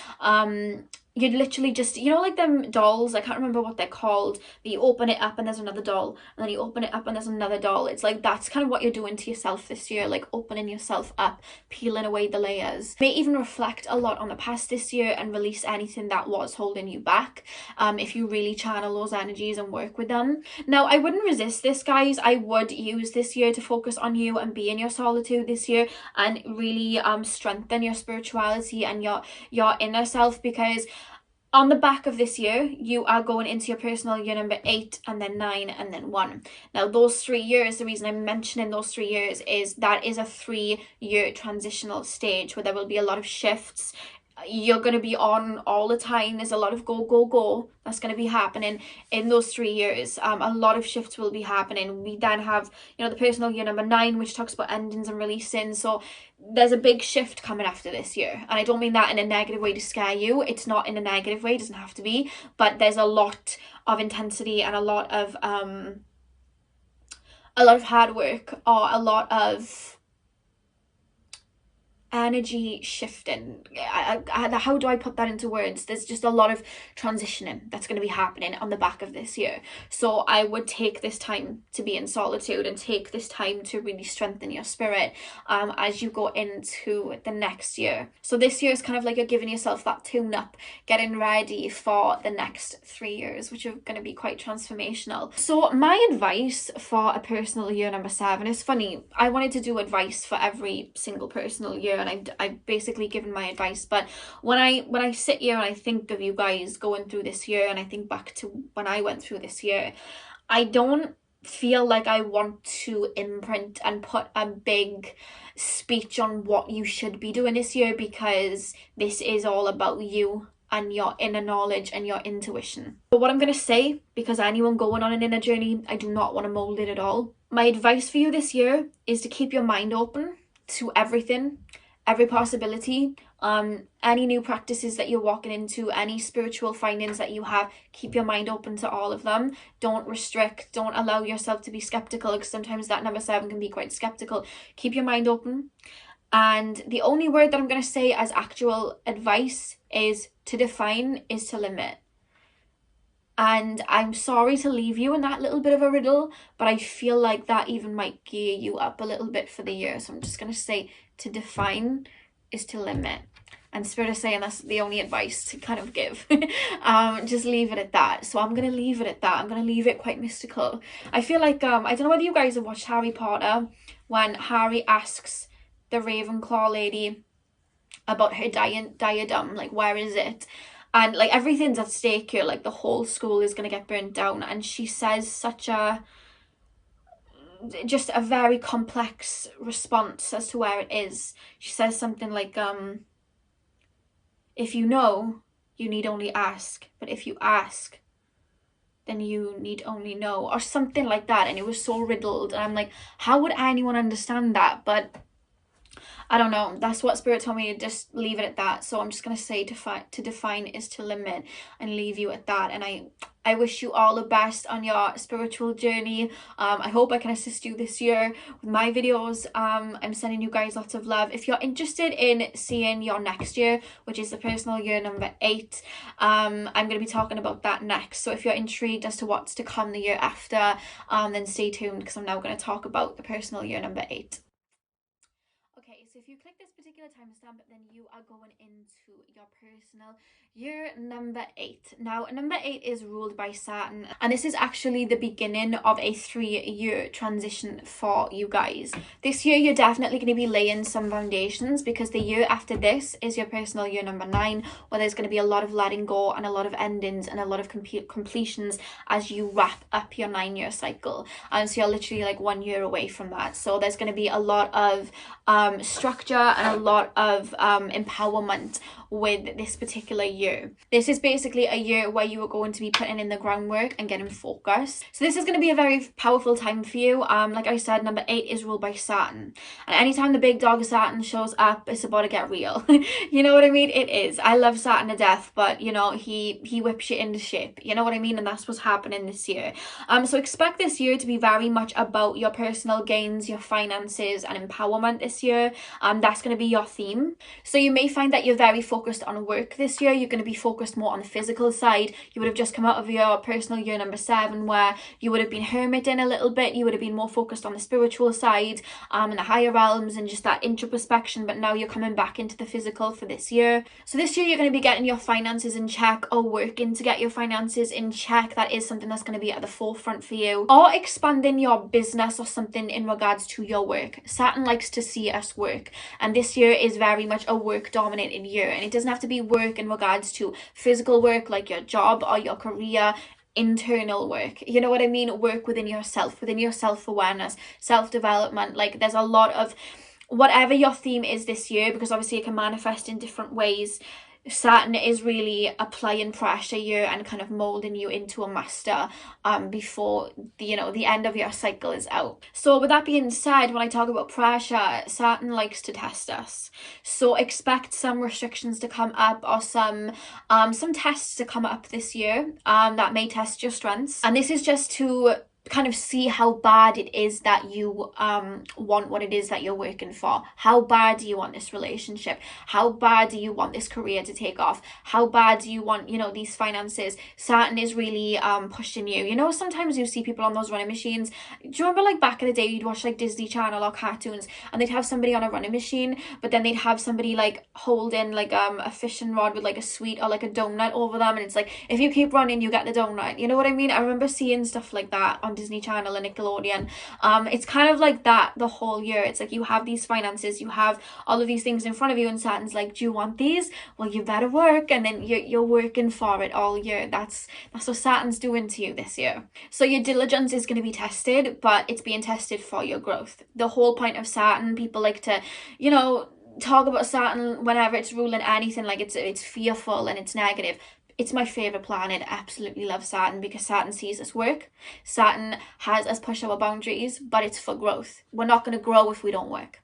You'd literally just, you know, like them dolls, I can't remember what they're called, but you open it up and there's another doll, and then you open it up and there's another doll. It's like, that's kind of what you're doing to yourself this year, like opening yourself up, peeling away the layers. You may even reflect a lot on the past this year and release anything that was holding you back, if you really channel those energies and work with them. Now, I wouldn't resist this, guys. I would use this year to focus on you and be in your solitude this year, and really strengthen your spirituality and your inner self, because on the back of this year, you are going into your personal year number 8, and then 9, and then 1. Now, those 3 years, the reason I'm mentioning those 3 years is that is a 3-year transitional stage where there will be a lot of shifts you're going to be on all the time. There's a lot of go that's going to be happening in those 3 years. A lot of shifts will be happening. We then have, you know, the personal year number 9, which talks about endings and releasing. So there's a big shift coming after this year, and I don't mean that in a negative way to scare you. It's not in a negative way, it doesn't have to be, but there's a lot of intensity and a lot of hard work, or a lot of energy shifting. How do I put that into words? There's just a lot of transitioning that's going to be happening on the back of this year. So I would take this time to be in solitude and take this time to really strengthen your spirit as you go into the next year. So this year is kind of like you're giving yourself that tune up, getting ready for the next 3 years, which are going to be quite transformational. So my advice for a personal year number 7 is funny. I wanted to do advice for every single personal year, and I've basically given my advice, but when I sit here and I think of you guys going through this year, and I think back to when I went through this year, I don't feel like I want to imprint and put a big speech on what you should be doing this year, because this is all about you and your inner knowledge and your intuition. But what I'm going to say, because anyone going on an inner journey, I do not want to mold it at all. My advice for you this year is to keep your mind open to everything, every possibility, any new practices that you're walking into, any spiritual findings that you have, keep your mind open to all of them. Don't restrict, don't allow yourself to be skeptical, because sometimes that number 7 can be quite skeptical. Keep your mind open. And the only word that I'm going to say as actual advice is to define is to limit. And I'm sorry to leave you in that little bit of a riddle, but I feel like that even might gear you up a little bit for the year. So I'm just going to say to define is to limit. And Spirit is saying that's the only advice to kind of give. Just leave it at that. So I'm going to leave it at that. I'm going to leave it quite mystical. I feel like, I don't know whether you guys have watched Harry Potter, when Harry asks the Ravenclaw lady about her diadem, like, where is it? And like everything's at stake here, like the whole school is going to get burnt down. And she says just a very complex response as to where it is. She says something like, if you know, you need only ask. But if you ask, then you need only know. Or something like that. And it was so riddled. And I'm like, how would anyone understand that? But I don't know. That's what Spirit told me, to just leave it at that. So I'm just going to say to define is to limit, and leave you at that. And I wish you all the best on your spiritual journey. I hope I can assist you this year with my videos. I'm sending you guys lots of love. If you're interested in seeing your next year, which is the personal year number 8, I'm going to be talking about that next. So if you're intrigued as to what's to come the year after, then stay tuned, because I'm now going to talk about the personal year number 8. So if you click this particular timestamp, then you are going into your personal year number 8. Now, number 8 is ruled by Saturn, and this is actually the beginning of a 3-year transition for you guys. This year, you're definitely going to be laying some foundations, because the year after this is your personal year number 9, where there's going to be a lot of letting go and a lot of endings and a lot of completions as you wrap up your 9-year cycle. And so you're literally like 1 year away from that. So there's going to be a lot of structure and a lot of empowerment with this particular year. This is basically a year where you are going to be putting in the groundwork and getting focused. So this is going to be a very powerful time for you. Like I said, number 8 is ruled by Saturn, and anytime the big dog Saturn shows up, it's about to get real. You know what I mean? It is. I love Saturn to death, but you know, he whips you into shape. You know what I mean? And that's what's happening this year. So expect this year to be very much about your personal gains, your finances, and empowerment this year. That's going to be your theme. So you may find that you're very focused on work this year. You're going to be focused more on the physical side. You would have just come out of your personal year number 7, where you would have been hermiting a little bit. You would have been more focused on the spiritual side, and the higher realms, and just that introspection. But now you're coming back into the physical for this year. So this year you're going to be getting your finances in check, or working to get your finances in check. That is something that's going to be at the forefront for you. Or expanding your business or something in regards to your work. Saturn likes to see us work, and this year is very much a work dominated year. And it doesn't have to be work in regards to physical work like your job or your career. Internal work, you know what I mean? Work within yourself, within your self-awareness, self-development. Like there's a lot of whatever your theme is this year, because obviously it can manifest in different ways. Saturn is really applying pressure here and kind of molding you into a master before the end of your cycle is out. So with that being said, when I talk about pressure, Saturn likes to test us. So expect some restrictions to come up, or some tests to come up this year that may test your strengths. And this is just to kind of see how bad it is that you want what it is that you're working for. How bad do you want this relationship? How bad do you want this career to take off? How bad do you want, these finances? Saturn is really pushing you. Sometimes you see people on those running machines. Do you remember, like, back in the day, you'd watch like Disney Channel or cartoons, and they'd have somebody on a running machine, but then they'd have somebody like holding like a fishing rod with like a sweet or like a donut over them, and it's like, if you keep running, you get the donut. You know what I mean? I remember seeing stuff like that on Disney Channel and Nickelodeon. It's kind of like that the whole year. It's like you have these finances, you have all of these things in front of you, and Saturn's like, do you want these? Well, you better work. And then you're working for it all year. That's what Saturn's doing to you this year. So your diligence is going to be tested, but it's being tested for your growth. The whole point of Saturn, people like to talk about Saturn whenever it's ruling anything, like it's fearful and it's negative. It's my favourite planet. I absolutely love Saturn because Saturn sees us work. Saturn has us push our boundaries, but it's for growth. We're not going to grow if we don't work,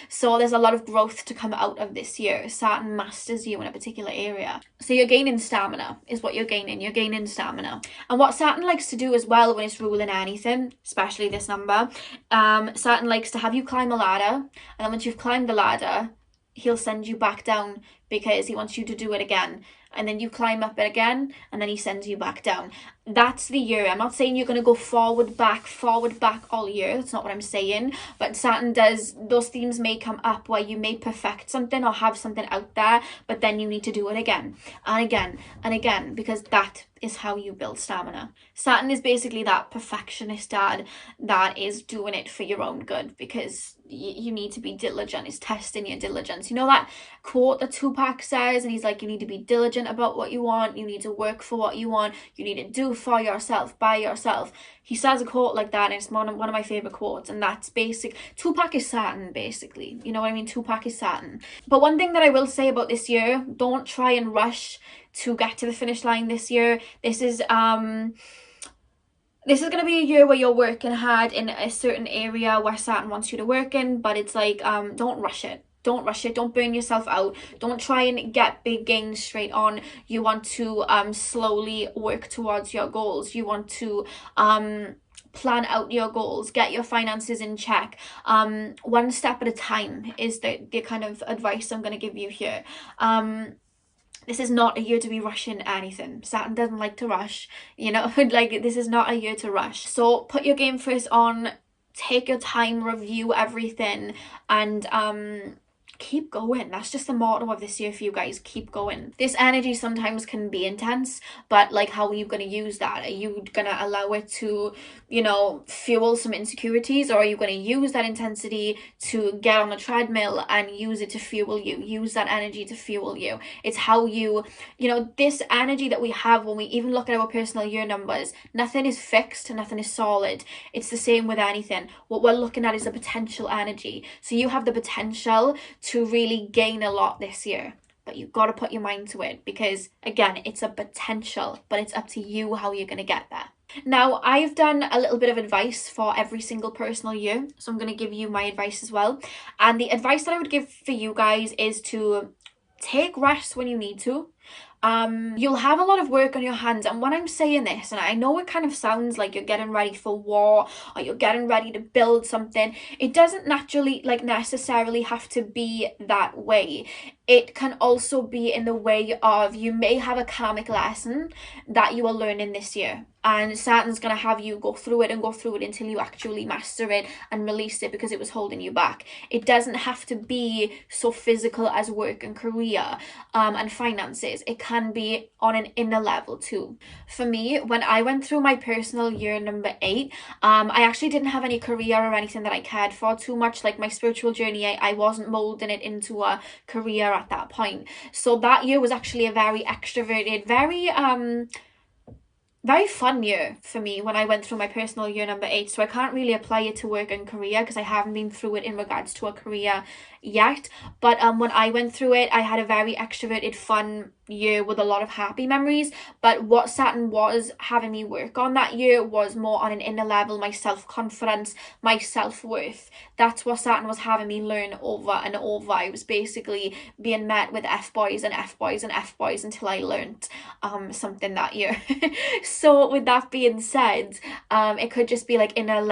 So there's a lot of growth to come out of this year. Saturn masters you in a particular area. So you're gaining stamina is what you're gaining. You're gaining stamina. And what Saturn likes to do as well when it's ruling anything, especially this number, Saturn likes to have you climb a ladder. And then once you've climbed the ladder, he'll send you back down because he wants you to do it again. And then you climb up it again, and then he sends you back down. That's the year. I'm not saying you're going to go forward, back all year. That's not what I'm saying. But Saturn does, those themes may come up where you may perfect something or have something out there, but then you need to do it again and again and again, because that is how you build stamina. Saturn is basically that perfectionist dad that is doing it for your own good, because you need to be diligent. It's testing your diligence. You know that quote that Tupac says, and he's like, you need to be diligent about what you want. You need to work for what you want. You need to do for yourself, by yourself. He says a quote like that, and it's one of my favorite quotes, and that's basic. Tupac is Saturn, basically. You know what I mean? Tupac is Saturn. But one thing that I will say about this year, don't try and rush to get to the finish line this year. This is going to be a year where you're working hard in a certain area where Saturn wants you to work in, but it's like, don't rush it. Don't rush it. Don't burn yourself out. Don't try and get big gains straight on. You want to slowly work towards your goals. You want to plan out your goals, get your finances in check. One step at a time is the kind of advice I'm going to give you here. This is not a year to be rushing anything. Saturn doesn't like to rush, like this is not a year to rush. So put your game face on, take your time, review everything, and keep going. That's just the motto of this year for you guys. Keep going. This energy sometimes can be intense, but like, how are you going to use that? Are you going to allow it to, fuel some insecurities, or are you going to use that intensity to get on the treadmill and use it to fuel you? Use that energy to fuel you. It's how you, this energy that we have when we even look at our personal year numbers, nothing is fixed, nothing is solid. It's the same with anything. What we're looking at is a potential energy. So you have the potential to really gain a lot this year, but you've got to put your mind to it, because again, it's a potential, but it's up to you how you're going to get there. Now, I've done a little bit of advice for every single personal year, so I'm going to give you my advice as well. And the advice that I would give for you guys is to take rest when you need to. You'll have a lot of work on your hands, and when I'm saying this, and I know it kind of sounds like you're getting ready for war or you're getting ready to build something, it doesn't naturally necessarily have to be that way. It can also be in the way of, you may have a karmic lesson that you are learning this year, and Saturn's going to have you go through it until you actually master it and release it because it was holding you back. It doesn't have to be so physical as work and career and finances. It can be on an inner level too. For me, when I went through my personal year number 8, I actually didn't have any career or anything that I cared for too much. Like my spiritual journey, I wasn't molding it into a career at that point. So that year was actually a very extroverted, very very fun year for me when I went through my personal year number 8. So I can't really apply it to work and career because I haven't been through it in regards to a career yet. But when I went through it, I had a very extroverted, fun year with a lot of happy memories. But what Saturn was having me work on that year was more on an inner level, my self-confidence, my self-worth. That's what Saturn was having me learn over and over. I was basically being met with F-boys and F-boys and F-boys until I learned something that year. So with that being said, it could just be like inner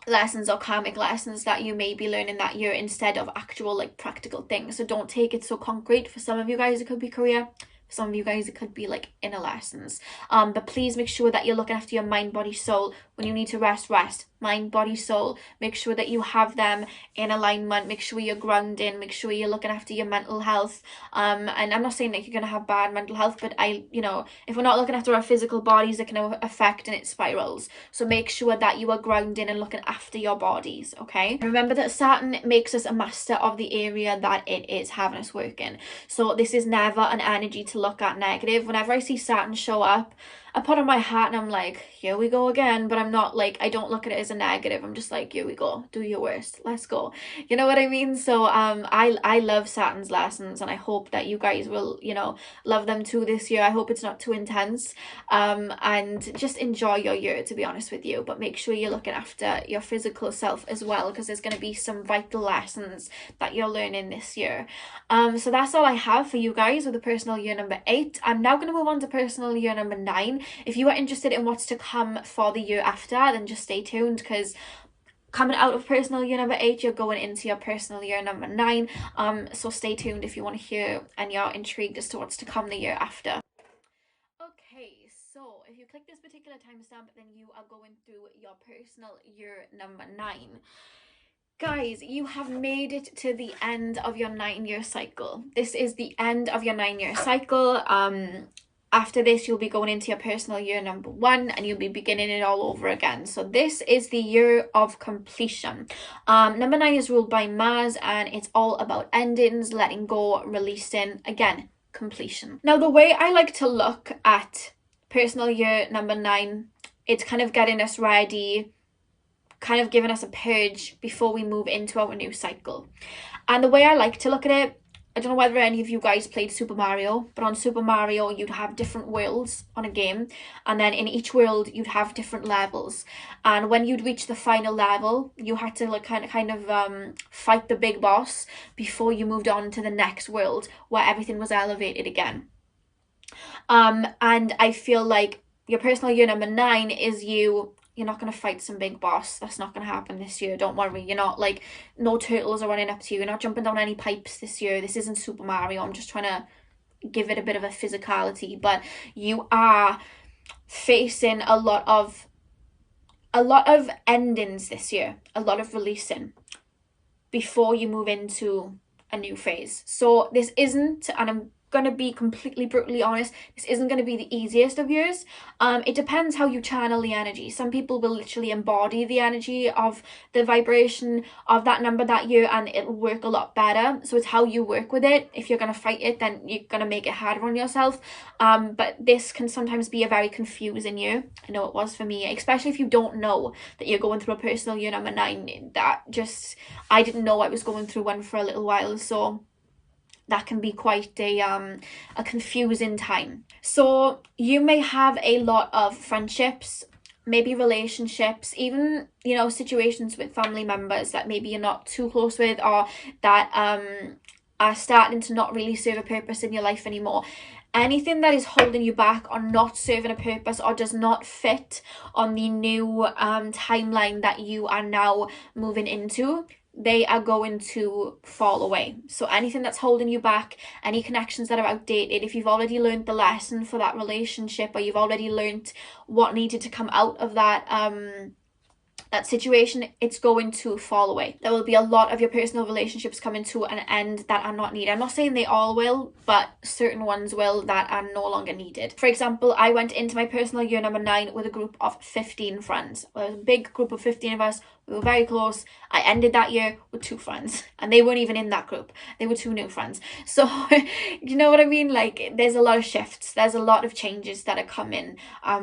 lessons or karmic lessons that you may be learning that year instead of actual like practical things. So don't take it so concrete. For some of you guys it could be career, for some of you guys it could be like inner lessons. But please make sure that you're looking after your mind, body, soul. When you need to rest, mind, body, soul. Make sure that you have them in alignment. Make sure you're grounding. Make sure you're looking after your mental health. And I'm not saying that you're gonna have bad mental health, but if we're not looking after our physical bodies, it can affect and it spirals. So make sure that you are grounding and looking after your bodies, okay? Remember that Saturn makes us a master of the area that it is having us work in. So this is never an energy to look at negative. Whenever I see Saturn show up, I put on my hat and I'm like, here we go again. But I'm not like, I don't look at it as a negative. I'm just like, here we go, do your worst, let's go. You know what I mean? So I love Saturn's lessons, and I hope that you guys will, love them too this year. I hope it's not too intense, and just enjoy your year, to be honest with you. But make sure you're looking after your physical self as well, because there's going to be some vital lessons that you're learning this year. So that's all I have for you guys with the personal year number 8. I'm now going to move on to personal year number 9. If you are interested in what's to come for the year after, then just stay tuned, because coming out of personal year number 8, you're going into your personal year number 9. So stay tuned if you want to hear and you're intrigued as to what's to come the year after. Okay, so if you click this particular timestamp, then you are going through your personal year number 9. Guys, you have made it to the end of your 9-year cycle. This is the end of your 9-year cycle. After this, you'll be going into your personal year number 1, and you'll be beginning it all over again. So this is the year of completion. Number 9 is ruled by Mars, and it's all about endings, letting go, releasing, again, completion. Now, the way I like to look at personal year number 9, it's kind of getting us ready, kind of giving us a purge before we move into our new cycle. And the way I like to look at it, I don't know whether any of you guys played Super Mario, but on Super Mario, you'd have different worlds on a game. And then in each world, you'd have different levels. And when you'd reach the final level, you had to like kind of fight the big boss before you moved on to the next world, where everything was elevated again. And I feel like your personal year number 9 is you're not going to fight some big boss. That's not going to happen this year. Don't worry. You're not like, no turtles are running up to you. You're not jumping down any pipes this year. This isn't Super Mario. I'm just trying to give it a bit of a physicality. But you are facing a lot of endings this year. A lot of releasing before you move into a new phase. So this isn't, and I'm going to be completely brutally honest, this isn't going to be the easiest of years. It depends how you channel the energy. Some people will literally embody the energy of the vibration of that number that year, and it'll work a lot better. So it's how you work with it. If you're going to fight it, then you're going to make it harder on yourself. But this can sometimes be a very confusing year. I know it was for me, especially if you don't know that you're going through a personal year number 9. I didn't know I was going through one for a little while, so that can be quite a confusing time. So you may have a lot of friendships, maybe relationships, even, situations with family members that maybe you're not too close with, or that are starting to not really serve a purpose in your life anymore. Anything that is holding you back or not serving a purpose or does not fit on the new timeline that you are now moving into, they are going to fall away. So anything that's holding you back, any connections that are outdated, if you've already learned the lesson for that relationship, or you've already learned what needed to come out of that that situation, it's going to fall away. There will be a lot of your personal relationships coming to an end that are not needed. I'm not saying they all will, but certain ones will that are no longer needed. For example, I went into my personal year number 9 with a group of 15 friends. Well, a big group of 15 of us. We were very close. I ended that year with 2 friends, and they weren't even in that group. They were 2 new friends. So, you know what I mean? Like, there's a lot of shifts. There's a lot of changes that are coming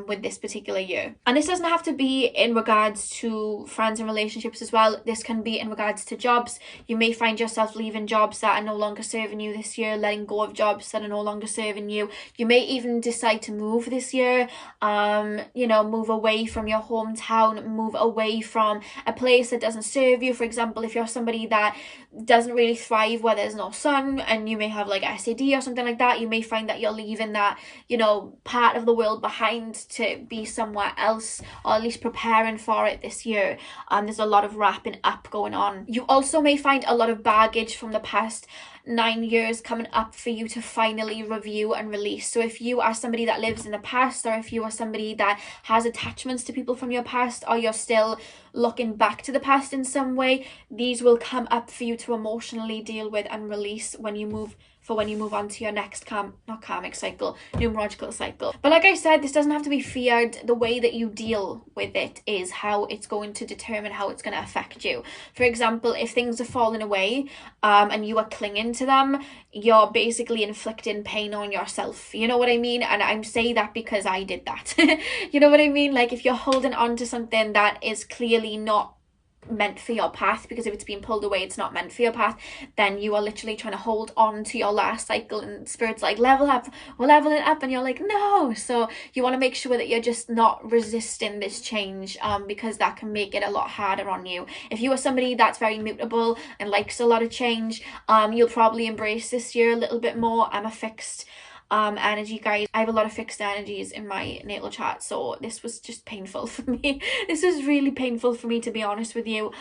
with this particular year. And this doesn't have to be in regards to friends and relationships as well. This can be in regards to jobs. You may find yourself leaving jobs that are no longer serving you this year, letting go of jobs that are no longer serving you. You may even decide to move this year, you know, move away from your hometown, move away from a place that doesn't serve you. For example, if you're somebody that doesn't really thrive where there's no sun, and you may have like SAD or something like that, you may find that you're leaving that, you know, part of the world behind to be somewhere else, or at least preparing for it this year. There's a lot of wrapping up going on. You also may find a lot of baggage from the past 9 years coming up for you to finally review and release. So if you are somebody that lives in the past, or if you are somebody that has attachments to people from your past, or you're still looking back to the past in some way, these will come up for you to emotionally deal with and release when you move on to your next numerological cycle. But like I said, this doesn't have to be feared. The way that you deal with it is how it's going to determine how it's going to affect you. For example, if things are falling away and you are clinging to them, you're basically inflicting pain on yourself. You know what I mean? And I'm saying that because I did that. You know what I mean? Like, if you're holding on to something that is clearly not meant for your path, because if it's being pulled away, it's not meant for your path, then you are literally trying to hold on to your last cycle, and Spirit's like, level up, we're leveling up, and you're like, no. So you want to make sure that you're just not resisting this change, because that can make it a lot harder on you. If you are somebody that's very mutable and likes a lot of change, you'll probably embrace this year a little bit more. I'm a fixed energy, guys. I have a lot of fixed energies in my natal chart, so this was just painful for me. This was really painful for me, to be honest with you.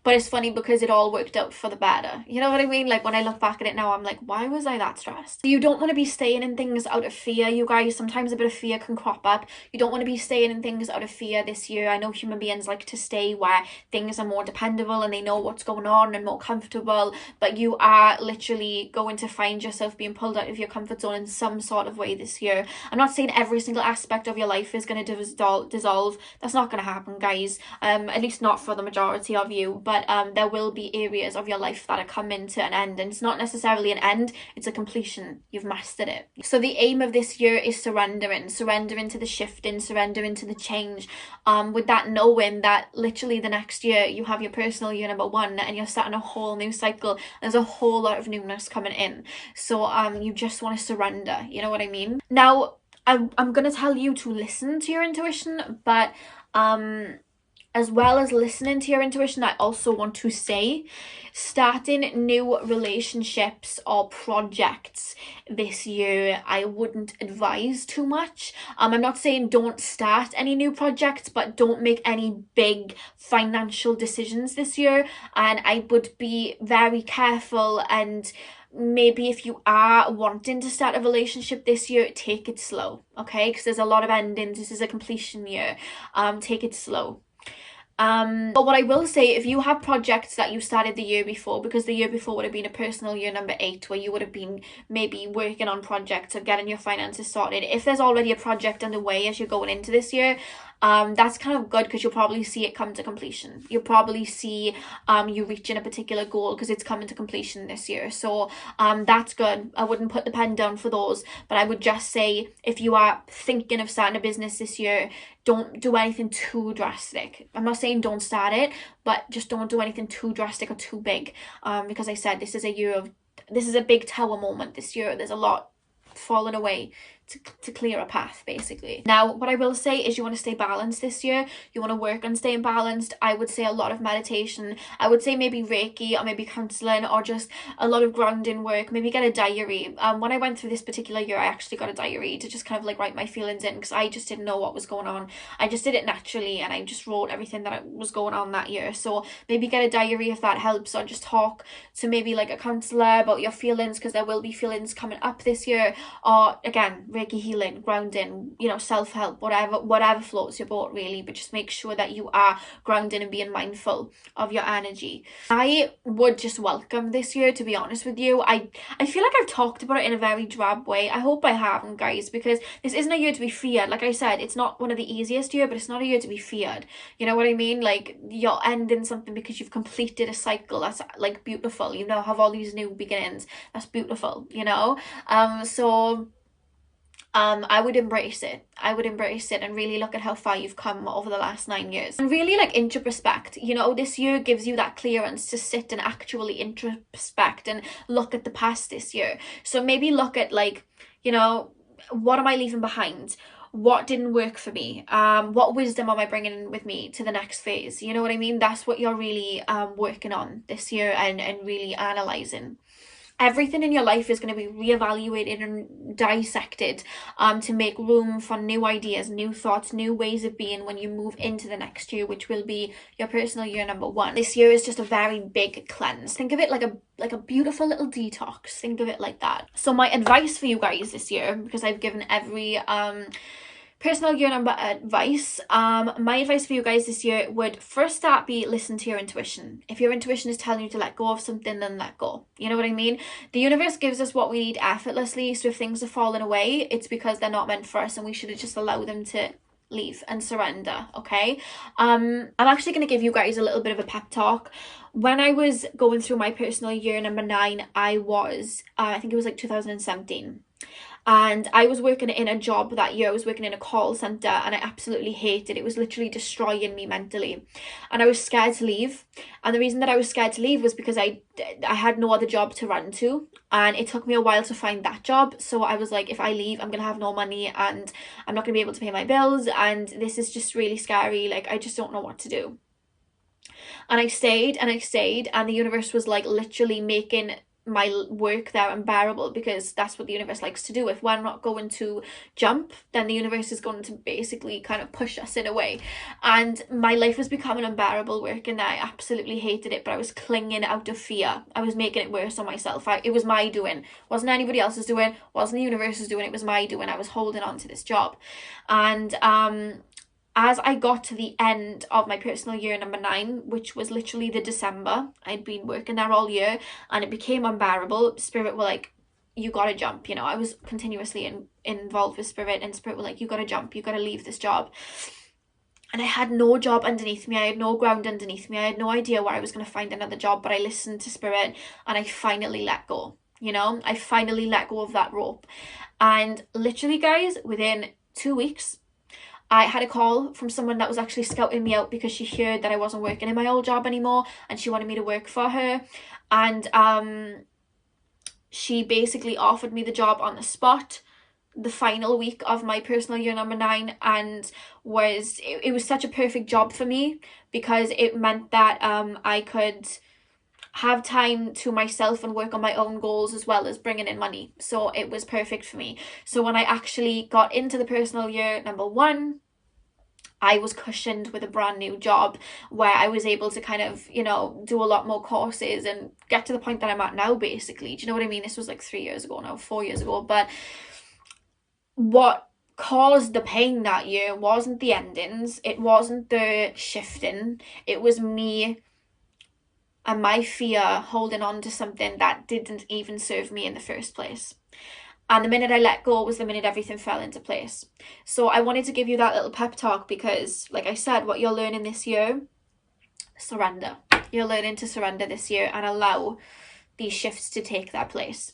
But it's funny because it all worked out for the better. You know what I mean? Like, when I look back at it now, I'm like, why was I that stressed? You don't want to be staying in things out of fear, you guys. Sometimes a bit of fear can crop up. You don't want to be staying in things out of fear this year. I know human beings like to stay where things are more dependable and they know what's going on and more comfortable, but you are literally going to find yourself being pulled out of your comfort zone in some sort of way this year. I'm not saying every single aspect of your life is going to dissolve. That's not going to happen, guys. At least not for the majority of you. But there will be areas of your life that are coming to an end, and it's not necessarily an end, it's a completion. You've mastered it. So the aim of this year is surrendering to the shifting, surrendering to the change, with that knowing that literally the next year you have your personal year number 1 and you're starting a whole new cycle. There's a whole lot of newness coming in, so you just want to surrender. You know what I mean? Now I'm gonna tell you to listen to your intuition, but as well as listening to your intuition, I also want to say, starting new relationships or projects this year, I wouldn't advise too much. I'm not saying don't start any new projects, but don't make any big financial decisions this year. And I would be very careful, and maybe if you are wanting to start a relationship this year, take it slow, okay? Because there's a lot of endings. This is a completion year. Take it slow. But what I will say, if you have projects that you started the year before, because the year before would have been a personal year number 8, where you would have been maybe working on projects or getting your finances sorted. If there's already a project underway as you're going into this year, that's kind of good, because you'll probably see it come to completion. You'll probably see you reaching a particular goal because it's coming to completion this year. So that's good. I wouldn't put the pen down for those, but I would just say, if you are thinking of starting a business this year, don't do anything too drastic. I'm not saying don't start it, but just don't do anything too drastic or too big, because I said this is a big tower moment this year. There's a lot falling away to clear a path, basically. Now, what I will say is, you want to stay balanced this year. You want to work on staying balanced. I would say a lot of meditation. I would say maybe Reiki, or maybe counselling, or just a lot of grounding work. Maybe get a diary. When I went through this particular year, I actually got a diary to just kind of like write my feelings in, because I just didn't know what was going on. I just did it naturally, and I just wrote everything that was going on that year. So maybe get a diary if that helps, or just talk to maybe like a counsellor about your feelings, because there will be feelings coming up this year. Or again, Reiki healing, grounding, you know, self-help, whatever floats your boat really, but just make sure that you are grounding and being mindful of your energy. I would just welcome this year, to be honest with you. I feel like I've talked about it in a very drab way. I hope I haven't, guys, because this isn't a year to be feared. Like I said, it's not one of the easiest year, but it's not a year to be feared. You know what I mean? Like, you're ending something because you've completed a cycle. That's like beautiful. You know, have all these new beginnings. That's beautiful, you know? I would embrace it. I would embrace it and really look at how far you've come over the last 9 years. And really, like, introspect. You know, this year gives you that clearance to sit and actually introspect and look at the past this year. So maybe look at, like, you know, what am I leaving behind? What didn't work for me? What wisdom am I bringing with me to the next phase? You know what I mean? That's what you're really working on this year and really analysing. Everything in your life is going to be reevaluated and dissected to make room for new ideas, new thoughts, new ways of being when you move into the next year, which will be your personal year number 1. This year is just a very big cleanse. Think of it like a beautiful little detox. Think of it like that. So my advice for you guys this year, because I've given every personal year number advice, my advice for you guys this year would first start be listen to your intuition. If your intuition is telling you to let go of something, then let go. You know what I mean? The universe gives us what we need effortlessly, so if things are falling away, it's because they're not meant for us and we should just allow them to leave and surrender. Okay, I'm actually going to give you guys a little bit of a pep talk. When I was going through my personal year number 9, I was I think it was like 2017, and I was working in a job that year. I was working in a call center and I absolutely hated it. It was literally destroying me mentally, and I was scared to leave. And the reason that I was scared to leave was because I had no other job to run to, and it took me a while to find that job. So I was like, if I leave, I'm gonna have no money and I'm not gonna be able to pay my bills, and this is just really scary. Like, I just don't know what to do. And I stayed and I stayed, and the universe was like literally making my work there unbearable, because that's what the universe likes to do. If we're not going to jump, then the universe is going to basically kind of push us in a way. And my life was becoming unbearable working there. I absolutely hated it, but I was clinging out of fear. I was making it worse on myself. It was my doing. Wasn't anybody else's doing, wasn't the universe's doing, it was my doing. I was holding on to this job. And as I got to the end of my personal year number 9, which was literally the December, I'd been working there all year and it became unbearable. Spirit were like, you gotta jump. You know, I was continuously involved with Spirit, and Spirit were like, you gotta jump, you gotta leave this job. And I had no job underneath me. I had no ground underneath me. I had no idea where I was going to find another job, but I listened to Spirit and I finally let go. You know, I finally let go of that rope. And literally, guys, within 2 weeks, I had a call from someone that was actually scouting me out because she heard that I wasn't working in my old job anymore and she wanted me to work for her. And she basically offered me the job on the spot the final week of my personal year number 9, and it was such a perfect job for me because it meant that I could have time to myself and work on my own goals as well as bringing in money. So it was perfect for me. So when I actually got into the personal year number 1, I was cushioned with a brand new job where I was able to kind of, you know, do a lot more courses and get to the point that I'm at now, basically. Do you know what I mean? This was like 3 years ago now, 4 years ago. But what caused the pain that year wasn't the endings. It wasn't the shifting. It was me and my fear holding on to something that didn't even serve me in the first place. And the minute I let go was the minute everything fell into place. So I wanted to give you that little pep talk because, like I said, what you're learning this year, surrender. You're learning to surrender this year and allow these shifts to take their place.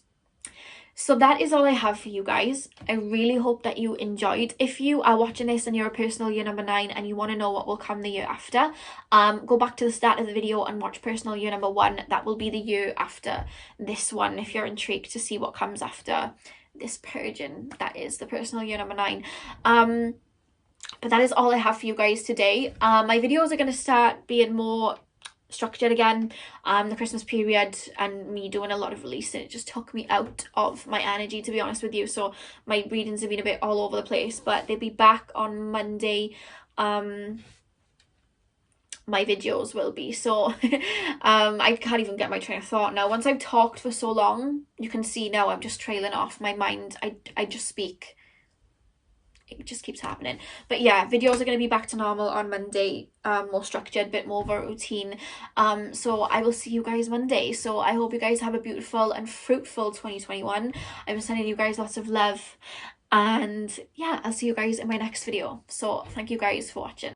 So that is all I have for you guys. I really hope that you enjoyed. If you are watching this and you're a personal year number 9 and you want to know what will come the year after, go back to the start of the video and watch personal year number 1. That will be the year after this one if you're intrigued to see what comes after this purging that is the personal year number 9. But that is all I have for you guys today. My videos are going to start being more structured again. The Christmas period and me doing a lot of releasing, it just took me out of my energy, to be honest with you. So my readings have been a bit all over the place, but they'll be back on Monday. My videos will be. So I can't even get my train of thought now. Once I've talked for so long, you can see now I'm just trailing off my mind. I just speak. it just keeps happening. But yeah, videos are going to be back to normal on Monday, more structured, bit more of a routine. So I will see you guys Monday. So I hope you guys have a beautiful and fruitful 2021. I'm sending you guys lots of love, and yeah, I'll see you guys in my next video. So thank you guys for watching.